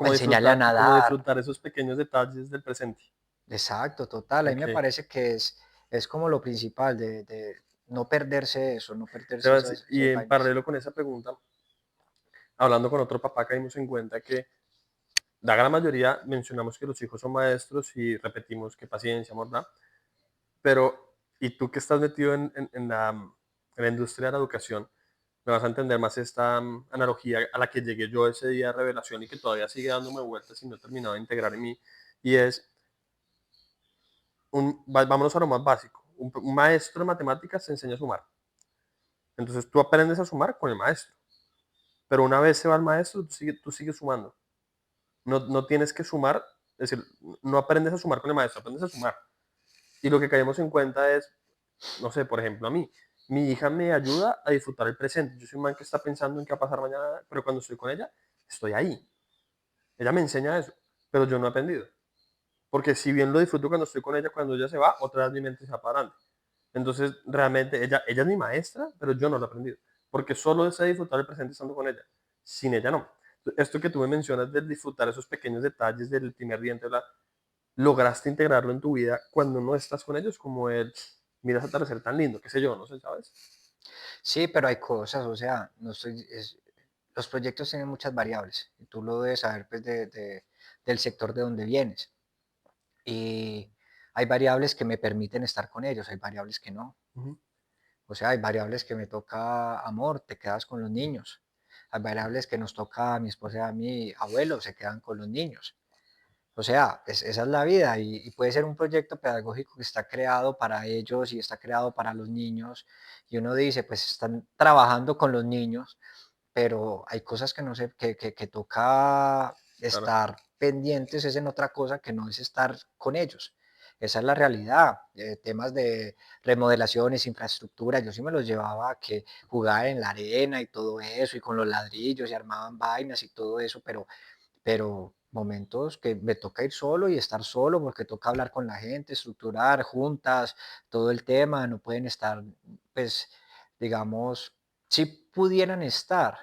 enseñarle a Como nadar. disfrutar esos pequeños detalles del presente. Exacto, total. A mí me Ok. parece que es como lo principal de no perderse eso, no perderse Sebas, y esas en vainas. paralelo con esa pregunta, hablando con otro papá, caímos en cuenta que la gran mayoría mencionamos que los hijos son maestros y repetimos que paciencia, amor, ¿verdad? Pero, y tú que estás metido en la industria de la educación, me vas a entender más esta analogía a la que llegué yo ese día de revelación y que todavía sigue dándome vueltas y no he terminado de integrar en mí. Y es, vámonos a lo más básico. Un maestro de matemáticas te enseña a sumar. Entonces tú aprendes a sumar con el maestro. Pero una vez se va el maestro, tú sigues sumando. No tienes que sumar, es decir, no aprendes a sumar con el maestro, aprendes a sumar. Y lo que caemos en cuenta es, no sé, por ejemplo, a mí, mi hija me ayuda a disfrutar el presente. Yo soy un man que está pensando en qué va a pasar mañana, pero cuando estoy con ella, estoy ahí. Ella me enseña eso, pero yo no he aprendido. Porque si bien lo disfruto cuando estoy con ella, cuando ella se va, otra vez mi mente se va para adelante. Entonces, realmente, ella es mi maestra, pero yo no lo he aprendido. Porque solo deseo disfrutar el presente estando con ella. Sin ella no. Esto que tú me mencionas de disfrutar esos pequeños detalles del primer diente, lograste integrarlo en tu vida cuando no estás con ellos, como el, mira ese atardecer tan lindo, qué sé yo, no sé, ¿sabes? Sí, pero hay cosas, o sea, no estoy, los proyectos tienen muchas variables y tú lo debes saber pues, del sector de donde vienes. Y hay variables que me permiten estar con ellos, hay variables que no. Ujú. O sea, hay variables que me toca amor, te quedas con los niños. Hay variables que nos toca a mi esposa y a mi abuelo, se quedan con los niños. O sea, esa es la vida y puede ser un proyecto pedagógico que está creado para ellos y está creado para los niños. Y uno dice, pues están trabajando con los niños, pero hay cosas que no sé, que toca Claro, estar pendientes, es en otra cosa que no es estar con ellos. Esa es la realidad. Temas de remodelaciones, infraestructura, yo sí me los llevaba a que jugar en la arena y todo eso, y con los ladrillos y armaban vainas y todo eso, pero momentos que me toca ir solo y estar solo porque toca hablar con la gente, estructurar juntas, todo el tema, no pueden estar, pues, digamos, si pudieran estar,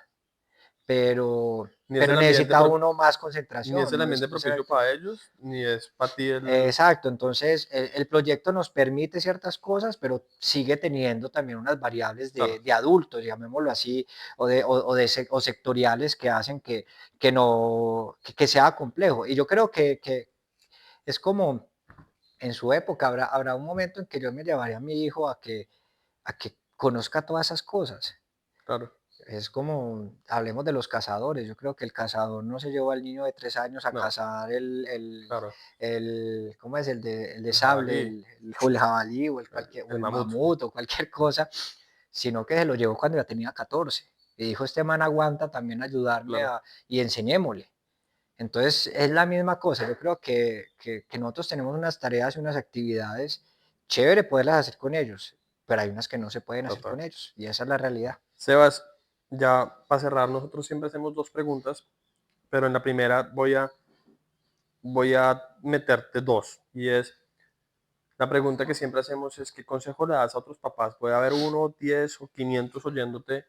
pero, ni es pero el ambiente, necesita uno más concentración, no es, ambiente o sea, propicio para ellos, ni es para ti el... exacto, entonces el proyecto nos permite ciertas cosas, pero sigue teniendo también unas variables Claro, de adultos, llamémoslo así, o sectoriales que hacen que no, que sea complejo. Y yo creo que es como en su época, habrá un momento en que yo me llevaría a mi hijo a que conozca todas esas cosas. claro, Es como, hablemos de los cazadores. Yo creo que el cazador no se llevó al niño de 3 años a no, cazar claro, ¿cómo es? El de el sable, jabalí, o el jabalí, o el el mamut, mamut, o cualquier cosa, sino que se lo llevó cuando ya tenía 14. Y dijo, este man aguanta también ayudarme claro. y enseñémosle. Entonces, es la misma cosa. Yo creo que nosotros tenemos unas tareas y unas actividades chévere poderlas hacer con ellos, pero hay unas que no se pueden hacer Total. con ellos. Y esa es la realidad. Sebas, ya para cerrar, nosotros siempre hacemos dos preguntas, pero en la primera voy a meterte dos. Y es, la pregunta que siempre hacemos es, ¿qué consejo le das a otros papás? Puede haber uno, 10 o 500 oyéndote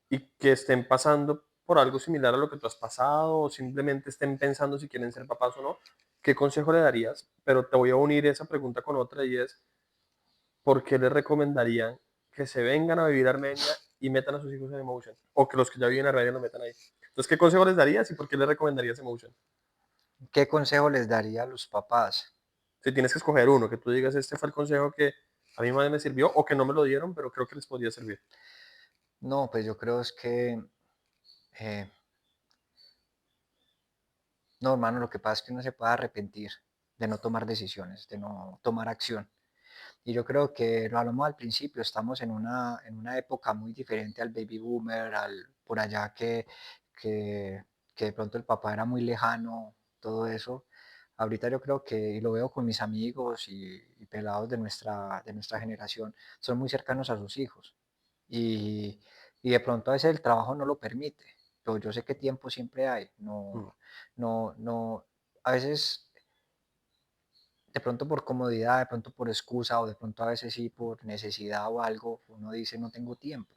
y que estén pasando por algo similar a lo que tú has pasado o simplemente estén pensando si quieren ser papás o no. ¿Qué consejo le darías? Pero te voy a unir esa pregunta con otra y es, ¿por qué les recomendarían que se vengan a vivir a Armenia y metan a sus hijos en Emotion? O que los que ya viven en Armenia lo metan ahí. Entonces, ¿qué consejo les darías y por qué les recomendarías Emotion? ¿Qué consejo les daría a los papás? Si tienes que escoger uno, que tú digas, este fue el consejo que a mí más me sirvió o que no me lo dieron, pero creo que les podría servir. No, pues yo creo es que, eh, no, hermano, lo que pasa es que uno se puede arrepentir de no tomar decisiones, de no tomar acción. Y yo creo que lo hablamos al principio, estamos en una época muy diferente al baby boomer, por allá que de pronto el papá era muy lejano, todo eso. Ahorita yo creo que, y lo veo con mis amigos y pelados de nuestra generación, son muy cercanos a sus hijos. Y, y de pronto a veces el trabajo no lo permite, pero yo sé que tiempo siempre hay. Mm, No, a veces de pronto por comodidad, de pronto por excusa o de pronto a veces sí por necesidad o algo, uno dice no tengo tiempo.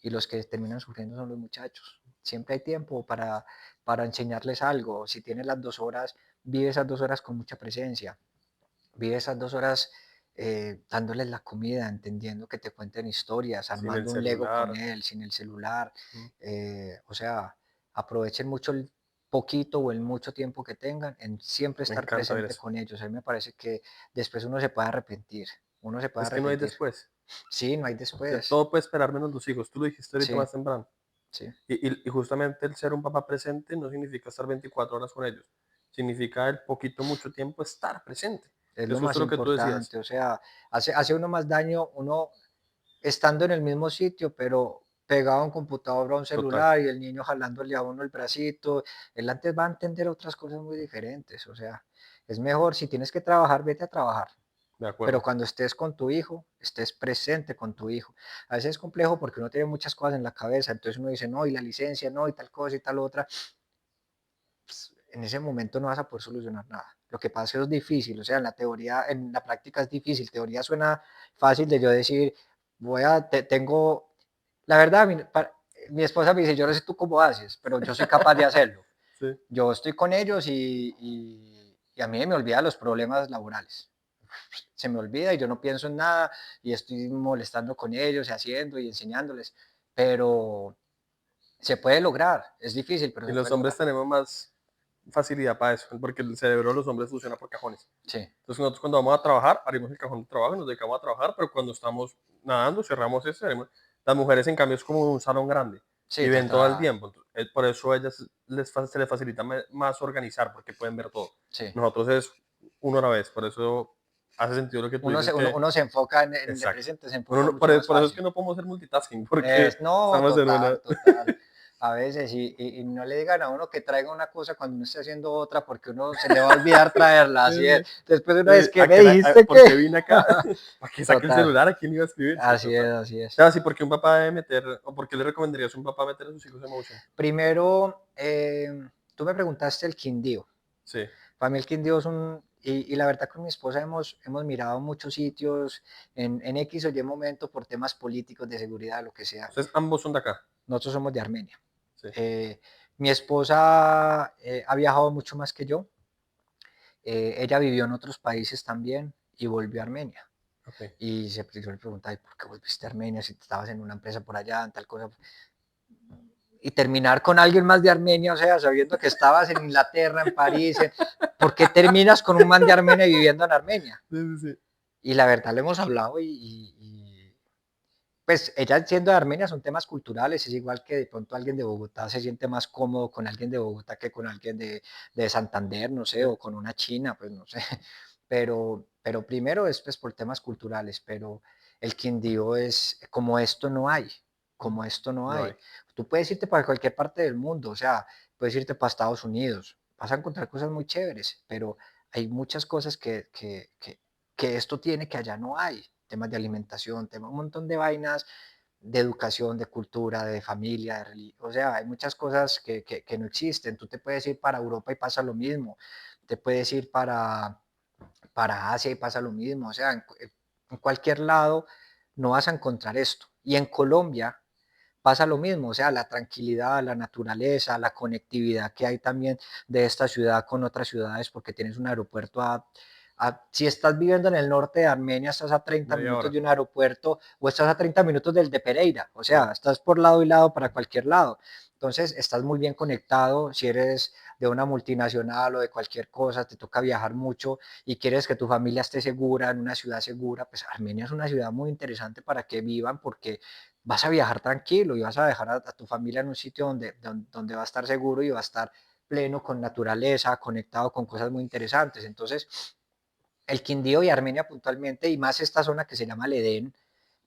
Y los que terminan sufriendo son los muchachos. Siempre hay tiempo para enseñarles algo. Si tienes las 2 horas, vive esas 2 horas con mucha presencia. Vive esas 2 horas dándoles la comida, entendiendo que te cuenten historias, sin el armando un Lego con celular. él, sin el celular. Mm, O sea, aprovechen mucho el poquito o el mucho tiempo que tengan en siempre me estar encanta ver presente eso. con ellos. A mí me parece que después uno se puede arrepentir, uno se puede Es que no hay arrepentir. después. Sí, no hay Ya después. todo puede esperar menos los hijos. Tú lo dijiste ahorita Sí, más temprano. sí. Y justamente el ser un papá presente no significa estar 24 horas con ellos. Significa el poquito, mucho tiempo estar presente. Es Que lo es justo más lo que tú decías. importante. O sea, hace uno más daño uno estando en el mismo sitio, pero pegado a un computador o a un Total, celular y el niño jalándole a uno el bracito. Él antes va a entender otras cosas muy diferentes. O sea, es mejor si tienes que trabajar, vete a trabajar. de Pero acuerdo. cuando estés con tu hijo, estés presente con tu hijo. A veces es complejo porque uno tiene muchas cosas en la cabeza, entonces uno dice, no, y la licencia, no, y tal cosa y tal otra. Pues, en ese momento no vas a poder solucionar nada. Lo que pasa es que es difícil, o sea, en la teoría, en la práctica es difícil. Teoría suena fácil de yo decir, tengo, la verdad, mi esposa me dice, yo no sé tú cómo haces, pero yo soy capaz de hacerlo. Sí. Yo estoy con ellos y a mí me olvidan los problemas laborales. Se me olvida y yo no pienso en nada y estoy molestando con ellos y haciendo y enseñándoles, pero se puede lograr, es difícil, pero Y se los puede hombres lograr. tenemos más facilidad para eso, porque el cerebro de los hombres funciona por cajones. Sí, Entonces nosotros cuando vamos a trabajar, abrimos el cajón de trabajo y nos dedicamos a trabajar, pero cuando estamos nadando, cerramos ese. Las mujeres, en cambio, es como un salón grande y sí, ven todo el total, tiempo. Por eso a ellas se les facilita más organizar, porque pueden ver todo. sí. Nosotros es uno a la vez, por eso hace sentido lo que tú Uno dices se, uno, que, . uno se enfoca en el Exacto. presente, se enfoca mucho más Por eso es que fácil. no podemos hacer multitasking, porque No, estamos en una. total, total. A veces, y no le digan a uno que traiga una cosa cuando uno esté haciendo otra, porque uno se le va a olvidar traerla. Sí, Así es. sí. Después una vez que ¿A me qué dijiste por que. qué vine acá? ¿Para qué saqué el Total, celular? ¿A quién iba a escribir? Sí, así es, total. así es. Claro, sí, porque un papá debe meter, o por qué le recomendarías a un papá meter a sus hijos en Motion. Primero, tú me preguntaste el Quindío. Sí. Para mí el Quindío es un. Y la verdad con mi esposa hemos mirado muchos sitios en X o Y momento por temas políticos, de seguridad, lo que sea. Ustedes ambos son de acá. Nosotros somos de Armenia. Sí. Mi esposa ha viajado mucho más que yo. Ella vivió en otros países también y volvió a Armenia. Ok. Y yo le preguntaba, ¿por qué volviste a Armenia si estabas en una empresa por allá, en tal cosa? Y terminar con alguien más de Armenia, o sea, sabiendo que estabas en Inglaterra, en París, ¿por qué terminas con un man de Armenia viviendo en Armenia? Sí, sí, sí. Y la verdad le hemos hablado pues ella siendo de Armenia son temas culturales, es igual que de pronto alguien de Bogotá se siente más cómodo con alguien de Bogotá que con alguien de Santander, no sé, Sí. o con una china, pues no sé. Pero primero es pues por temas culturales, pero el Quindío es como esto no hay, como esto no No hay. hay. Tú puedes irte para cualquier parte del mundo, o sea, puedes irte para Estados Unidos, vas a encontrar cosas muy chéveres, pero hay muchas cosas que esto tiene que allá no hay, temas de alimentación, temas, un montón de vainas de educación, de cultura, de familia, de religión. O sea, hay muchas cosas que no existen. Tú te puedes ir para Europa y pasa lo mismo. Te puedes ir para Asia y pasa lo mismo. O sea, en cualquier lado no vas a encontrar esto. Y en Colombia pasa lo mismo, o sea, la tranquilidad, la naturaleza, la conectividad que hay también de esta ciudad con otras ciudades, porque tienes un aeropuerto si estás viviendo en el norte de Armenia, estás a 30 Media minutos hora. de un aeropuerto o estás a 30 minutos del de Pereira, o Sí. sea, estás por lado y lado para cualquier lado. Entonces, estás muy bien conectado. Si eres de una multinacional o de cualquier cosa, te toca viajar mucho y quieres que tu familia esté segura en una ciudad segura, pues Armenia es una ciudad muy interesante para que vivan porque vas a viajar tranquilo y vas a dejar a tu familia en un sitio donde va a estar seguro y va a estar pleno con naturaleza, conectado con cosas muy interesantes. Entonces, el Quindío y Armenia puntualmente, y más esta zona que se llama el Edén,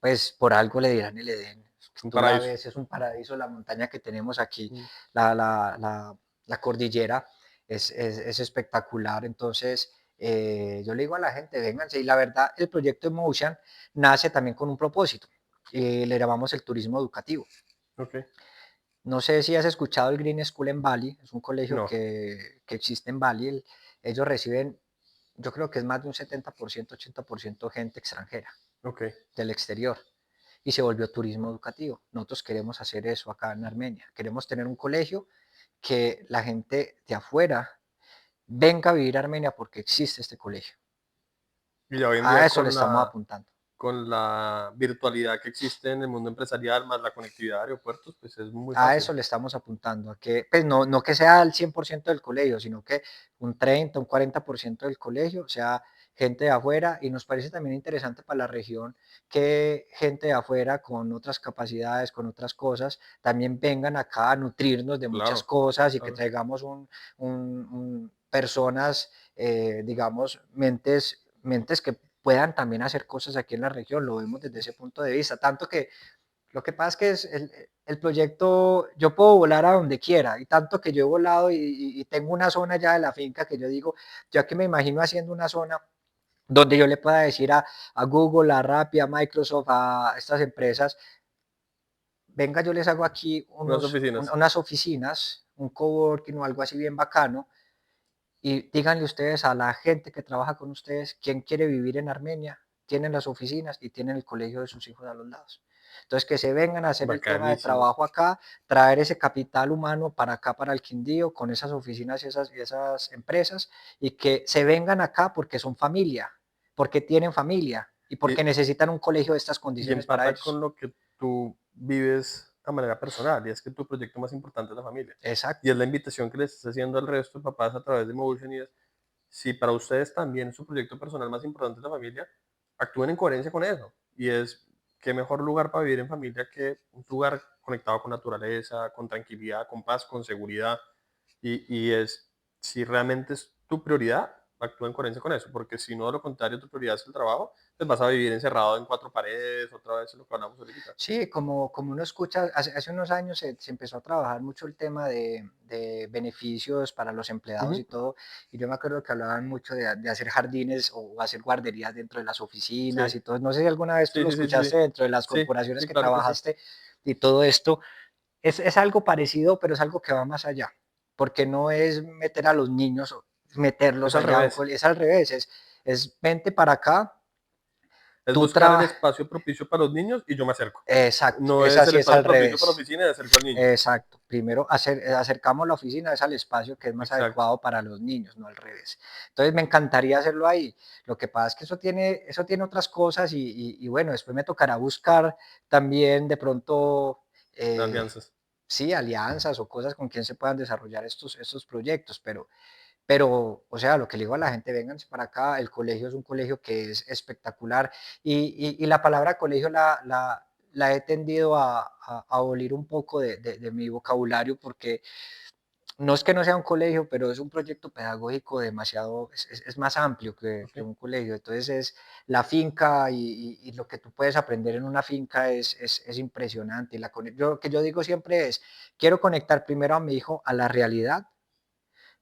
pues por algo le dirán el Edén. Es un Tú la paraíso. ves, es un paraíso, la montaña que tenemos aquí, Mm. la cordillera, es espectacular. Entonces, yo le digo a la gente, vénganse, y la verdad, el proyecto Emotion nace también con un propósito, le llamamos el turismo educativo. Ok. No sé si has escuchado el Green School en Bali, es un colegio No. que existe en Bali. Ellos reciben, yo creo que es más de un 70%, 80% gente extranjera Ok. del exterior y se volvió turismo educativo. Nosotros queremos hacer eso acá en Armenia. Queremos tener un colegio que la gente de afuera venga a vivir a Armenia porque existe este colegio. Y ya hoy en A día eso le estamos apuntando. con la virtualidad que existe en el mundo empresarial, más la conectividad de aeropuertos, pues es muy A fácil. eso le estamos apuntando, a que, pues no que sea el 100% del colegio, sino que un 30, un 40% del colegio sea gente de afuera, y nos parece también interesante para la región que gente de afuera con otras capacidades, con otras cosas, también vengan acá a nutrirnos de muchas Claro, cosas y que claro. traigamos personas, digamos, mentes que puedan también hacer cosas aquí en la región. Lo vemos desde ese punto de vista. Tanto que lo que pasa es que es el proyecto, yo puedo volar a donde quiera, y tanto que yo he volado y tengo una zona ya de la finca que yo digo, ya que me imagino haciendo una zona donde yo le pueda decir a Google, a Rappi, a Microsoft, a estas empresas, venga, yo les hago aquí Unas oficinas. unas oficinas, un coworking o algo así bien bacano, y díganle ustedes a la gente que trabaja con ustedes quién quiere vivir en Armenia, tienen las oficinas y tienen el colegio de sus hijos a los lados. Entonces, que se vengan a hacer el tema de Bacanísimo. trabajo acá, traer ese capital humano para acá, para el Quindío, con esas oficinas y esas empresas, y que se vengan acá porque son familia, porque tienen familia y Y, porque necesitan un colegio de estas y condiciones para empata con ellos. lo que tú vives a manera personal, y es que tu proyecto más importante es la familia. Y Exacto. es la invitación que les estás haciendo al resto de papás a través de Motion, y es, si para ustedes también su proyecto personal más importante es la familia, actúen en coherencia con eso. Y es, qué mejor lugar para vivir en familia que un lugar conectado con naturaleza, con tranquilidad, con paz, con seguridad. Y es, si realmente es tu prioridad, actúa en coherencia con eso, porque si no, de lo contrario, tu prioridad es el trabajo, pues vas a vivir encerrado en cuatro paredes, otra vez es lo que hablamos ahorita. Sí, como uno escucha, hace unos años se empezó a trabajar mucho el tema de beneficios para los empleados y Ujú. todo, y yo me acuerdo que hablaban mucho de hacer jardines o hacer guarderías dentro de las oficinas Sí, y todo. No sé si alguna vez tú sí, lo sí, sí, sí, escuchaste sí, dentro de las sí, corporaciones sí, que claro que sí. trabajaste y todo esto. Es algo parecido, pero es algo que va más allá, porque no es meter a los niños, meterlos Es al allá, revés. es al revés, es vente para acá, Es tú buscar el trabajas. espacio propicio para los niños y yo me acerco. Exacto, No es es el así, es espacio al propicio para la revés. oficina y acerco al niño. Exacto. Primero acercamos la oficina es al espacio que es más Exacto. adecuado para los niños, no al revés. Entonces me encantaría hacerlo ahí. Lo que pasa es que eso tiene otras cosas y bueno, después me tocará buscar también de pronto, eh, Alianzas. sí, alianzas o cosas con quien se puedan desarrollar estos proyectos, pero, o sea, lo que le digo a la gente, vénganse para acá, el colegio es un colegio que es espectacular y la palabra colegio la he tendido a abolir un poco de mi vocabulario porque no es que no sea un colegio, pero es un proyecto pedagógico demasiado, es más amplio que Ok. un colegio. Entonces es la finca y lo que tú puedes aprender en una finca es impresionante. Lo que yo digo siempre es, quiero conectar primero a mi hijo a la realidad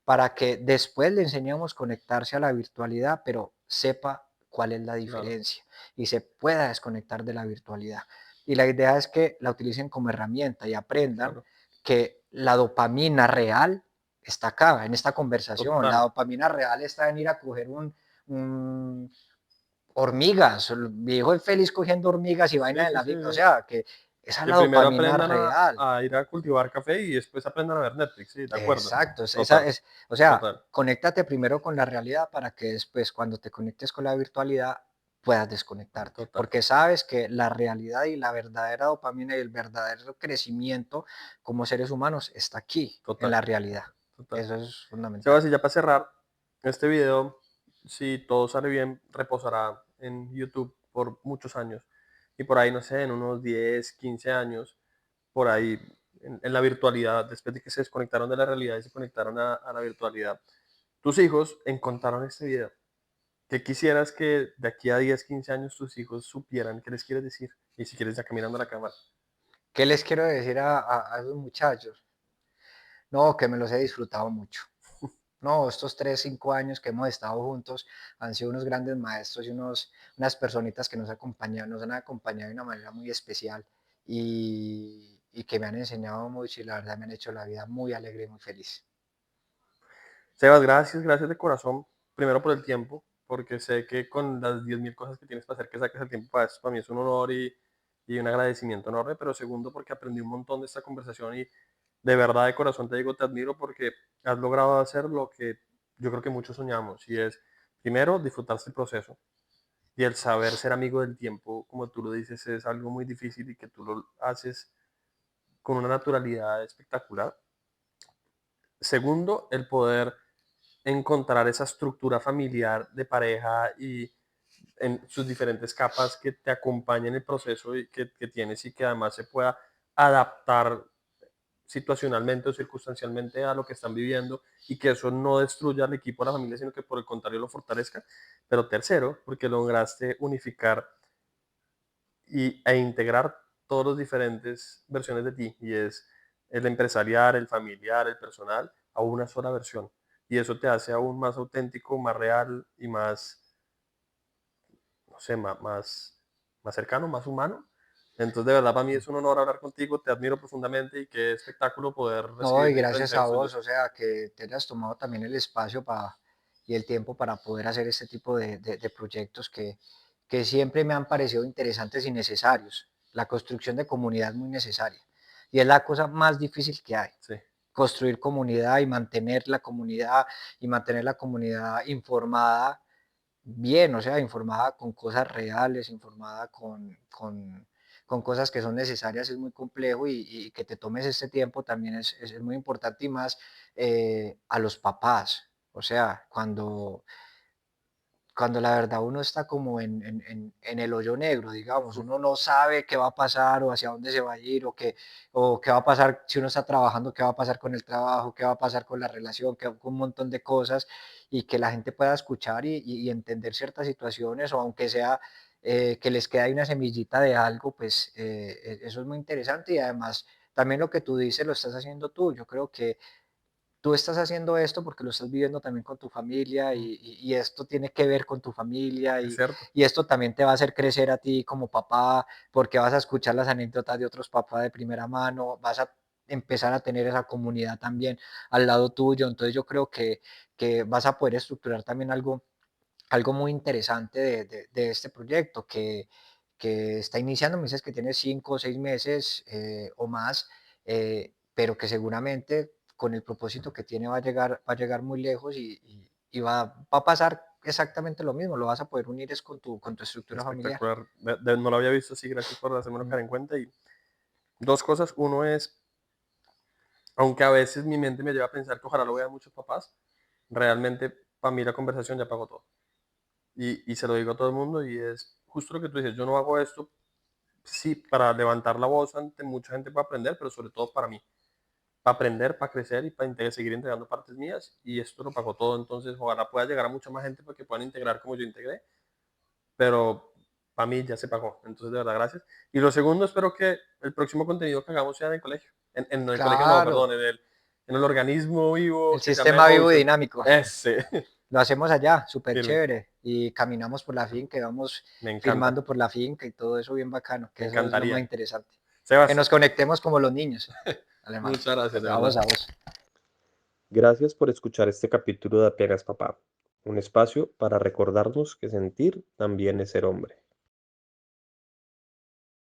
para que después le enseñemos a conectarse a la virtualidad, pero sepa cuál es la Claro, diferencia y se pueda desconectar de la virtualidad. Y la idea es que la utilicen como herramienta y aprendan claro. que la dopamina real está acá, en esta conversación. La Total. dopamina real está en ir a coger un hormigas. Mi hijo es feliz cogiendo hormigas y Sí, vaina de sí, la sí, finca. O sí. sea, que esa es Que la primero dopamina aprendan real. a ir a cultivar café y después aprendan a ver Netflix. Sí, de acuerdo. Exacto, Total, o sea, total, conéctate primero con la realidad para que después, cuando te conectes con la virtualidad, puedas desconectarte, total, porque sabes que la realidad y la verdadera dopamina y el verdadero crecimiento como seres humanos está aquí, en total, la realidad. total. Eso es fundamental. Sebas, y ya para cerrar, este video, si todo sale bien, reposará en YouTube por muchos años. Y por ahí, no sé, en unos 10 15 años, por ahí, en la virtualidad, después de que se desconectaron de la realidad y se conectaron a la virtualidad, tus hijos encontraron este video. ¿Qué quisieras que de aquí a 10 15 años tus hijos supieran? ¿Qué les quieres decir? Y si quieres, ya caminando a la cámara. ¿Qué les quiero decir a esos muchachos? No, que me los he disfrutado mucho. No, estos 3, 5 años que hemos estado juntos han sido unos grandes maestros y unas personitas que nos han acompañado de una manera muy especial y que me han enseñado mucho y la verdad me han hecho la vida muy alegre y muy feliz. Sebas, gracias, gracias de corazón. Primero por el tiempo, porque sé que con las 10.000 cosas que tienes para hacer, que saques el tiempo para esto, para mí es un honor y un agradecimiento enorme. Pero segundo, porque aprendí un montón de esta conversación y de verdad de corazón te digo, te admiro porque has logrado hacer lo que yo creo que muchos soñamos, y es, primero, disfrutarse el proceso. Y el saber ser amigo del tiempo, como tú lo dices, es algo muy difícil y que tú lo haces con una naturalidad espectacular. Segundo, el poder encontrar esa estructura familiar de pareja y en sus diferentes capas que te acompañen en el proceso y que tienes y que además se pueda adaptar situacionalmente o circunstancialmente a lo que están viviendo y que eso no destruya al equipo, a la familia, sino que por el contrario lo fortalezca. Pero tercero, porque lograste unificar e integrar todas las diferentes versiones de ti y es el empresarial, el familiar, el personal a una sola versión. Y eso te hace aún más auténtico, más real y más, no sé, más cercano, más humano. Entonces, de verdad, para mí es un honor hablar contigo, te admiro profundamente y qué espectáculo poder No, y recibir diferentes gracias a ejemplos vos, de o sea, que te hayas tomado también el espacio y el tiempo para poder hacer este tipo de proyectos que siempre me han parecido interesantes y necesarios. La construcción de comunidad es muy necesaria y es la cosa más difícil que hay. sí, Construir comunidad y mantener la comunidad informada bien, o sea, informada con cosas reales, informada con cosas que son necesarias es muy complejo y que te tomes este tiempo también es muy importante y más a los papás. O sea, cuando la verdad uno está como en el hoyo negro, digamos, uno no sabe qué va a pasar o hacia dónde se va a ir o qué va a pasar si uno está trabajando, qué va a pasar con el trabajo, qué va a pasar con la relación, con un montón de cosas y que la gente pueda escuchar y entender ciertas situaciones o aunque sea que les quede ahí una semillita de algo, pues eso es muy interesante y además también lo que tú dices lo estás haciendo tú. Yo creo que tú estás haciendo esto porque lo estás viviendo también con tu familia y esto tiene que ver con tu familia es cierto. y esto también te va a hacer crecer a ti como papá porque vas a escuchar las anécdotas de otros papás de primera mano, vas a empezar a tener esa comunidad también al lado tuyo, entonces yo creo que vas a poder estructurar también algo muy interesante de este proyecto que está iniciando, me dices que tiene 5 o 6 meses o más, pero que seguramente con el propósito que tiene va a llegar muy lejos y va a pasar exactamente lo mismo, lo vas a poder unir es con tu estructura familiar. Espectacular. No lo había visto así, gracias por hacérmelo Mm, caer en cuenta. Y dos cosas. Uno es, aunque a veces mi mente me lleva a pensar que ojalá lo vean muchos papás, realmente para mí la conversación ya pagó todo. Y se lo digo a todo el mundo y es justo lo que tú dices, yo no hago esto, sí, para levantar la voz ante mucha gente para aprender, pero sobre todo para mí, para aprender, para crecer y para seguir integrando partes mías y esto lo pagó todo, entonces ojalá pueda llegar a mucha más gente para que puedan integrar como yo integré, pero para mí ya se pagó, entonces de verdad gracias. Y lo segundo, espero que el próximo contenido que hagamos sea en el colegio, en el colegio no, claro, perdón, en el organismo vivo el que se llama sistema vivo y Emotion, dinámico. ese, Lo hacemos allá, súper firme, chévere. Y caminamos por la finca y vamos me encanta, firmando por la finca y todo eso bien bacano, que me eso es lo más encantaría. interesante. Que Sebas, nos conectemos como los niños, alemán. muchas gracias, de Vamos verdad. a vos. Gracias por escuchar este capítulo de Apenas Papá, un espacio para recordarnos que sentir también es ser hombre.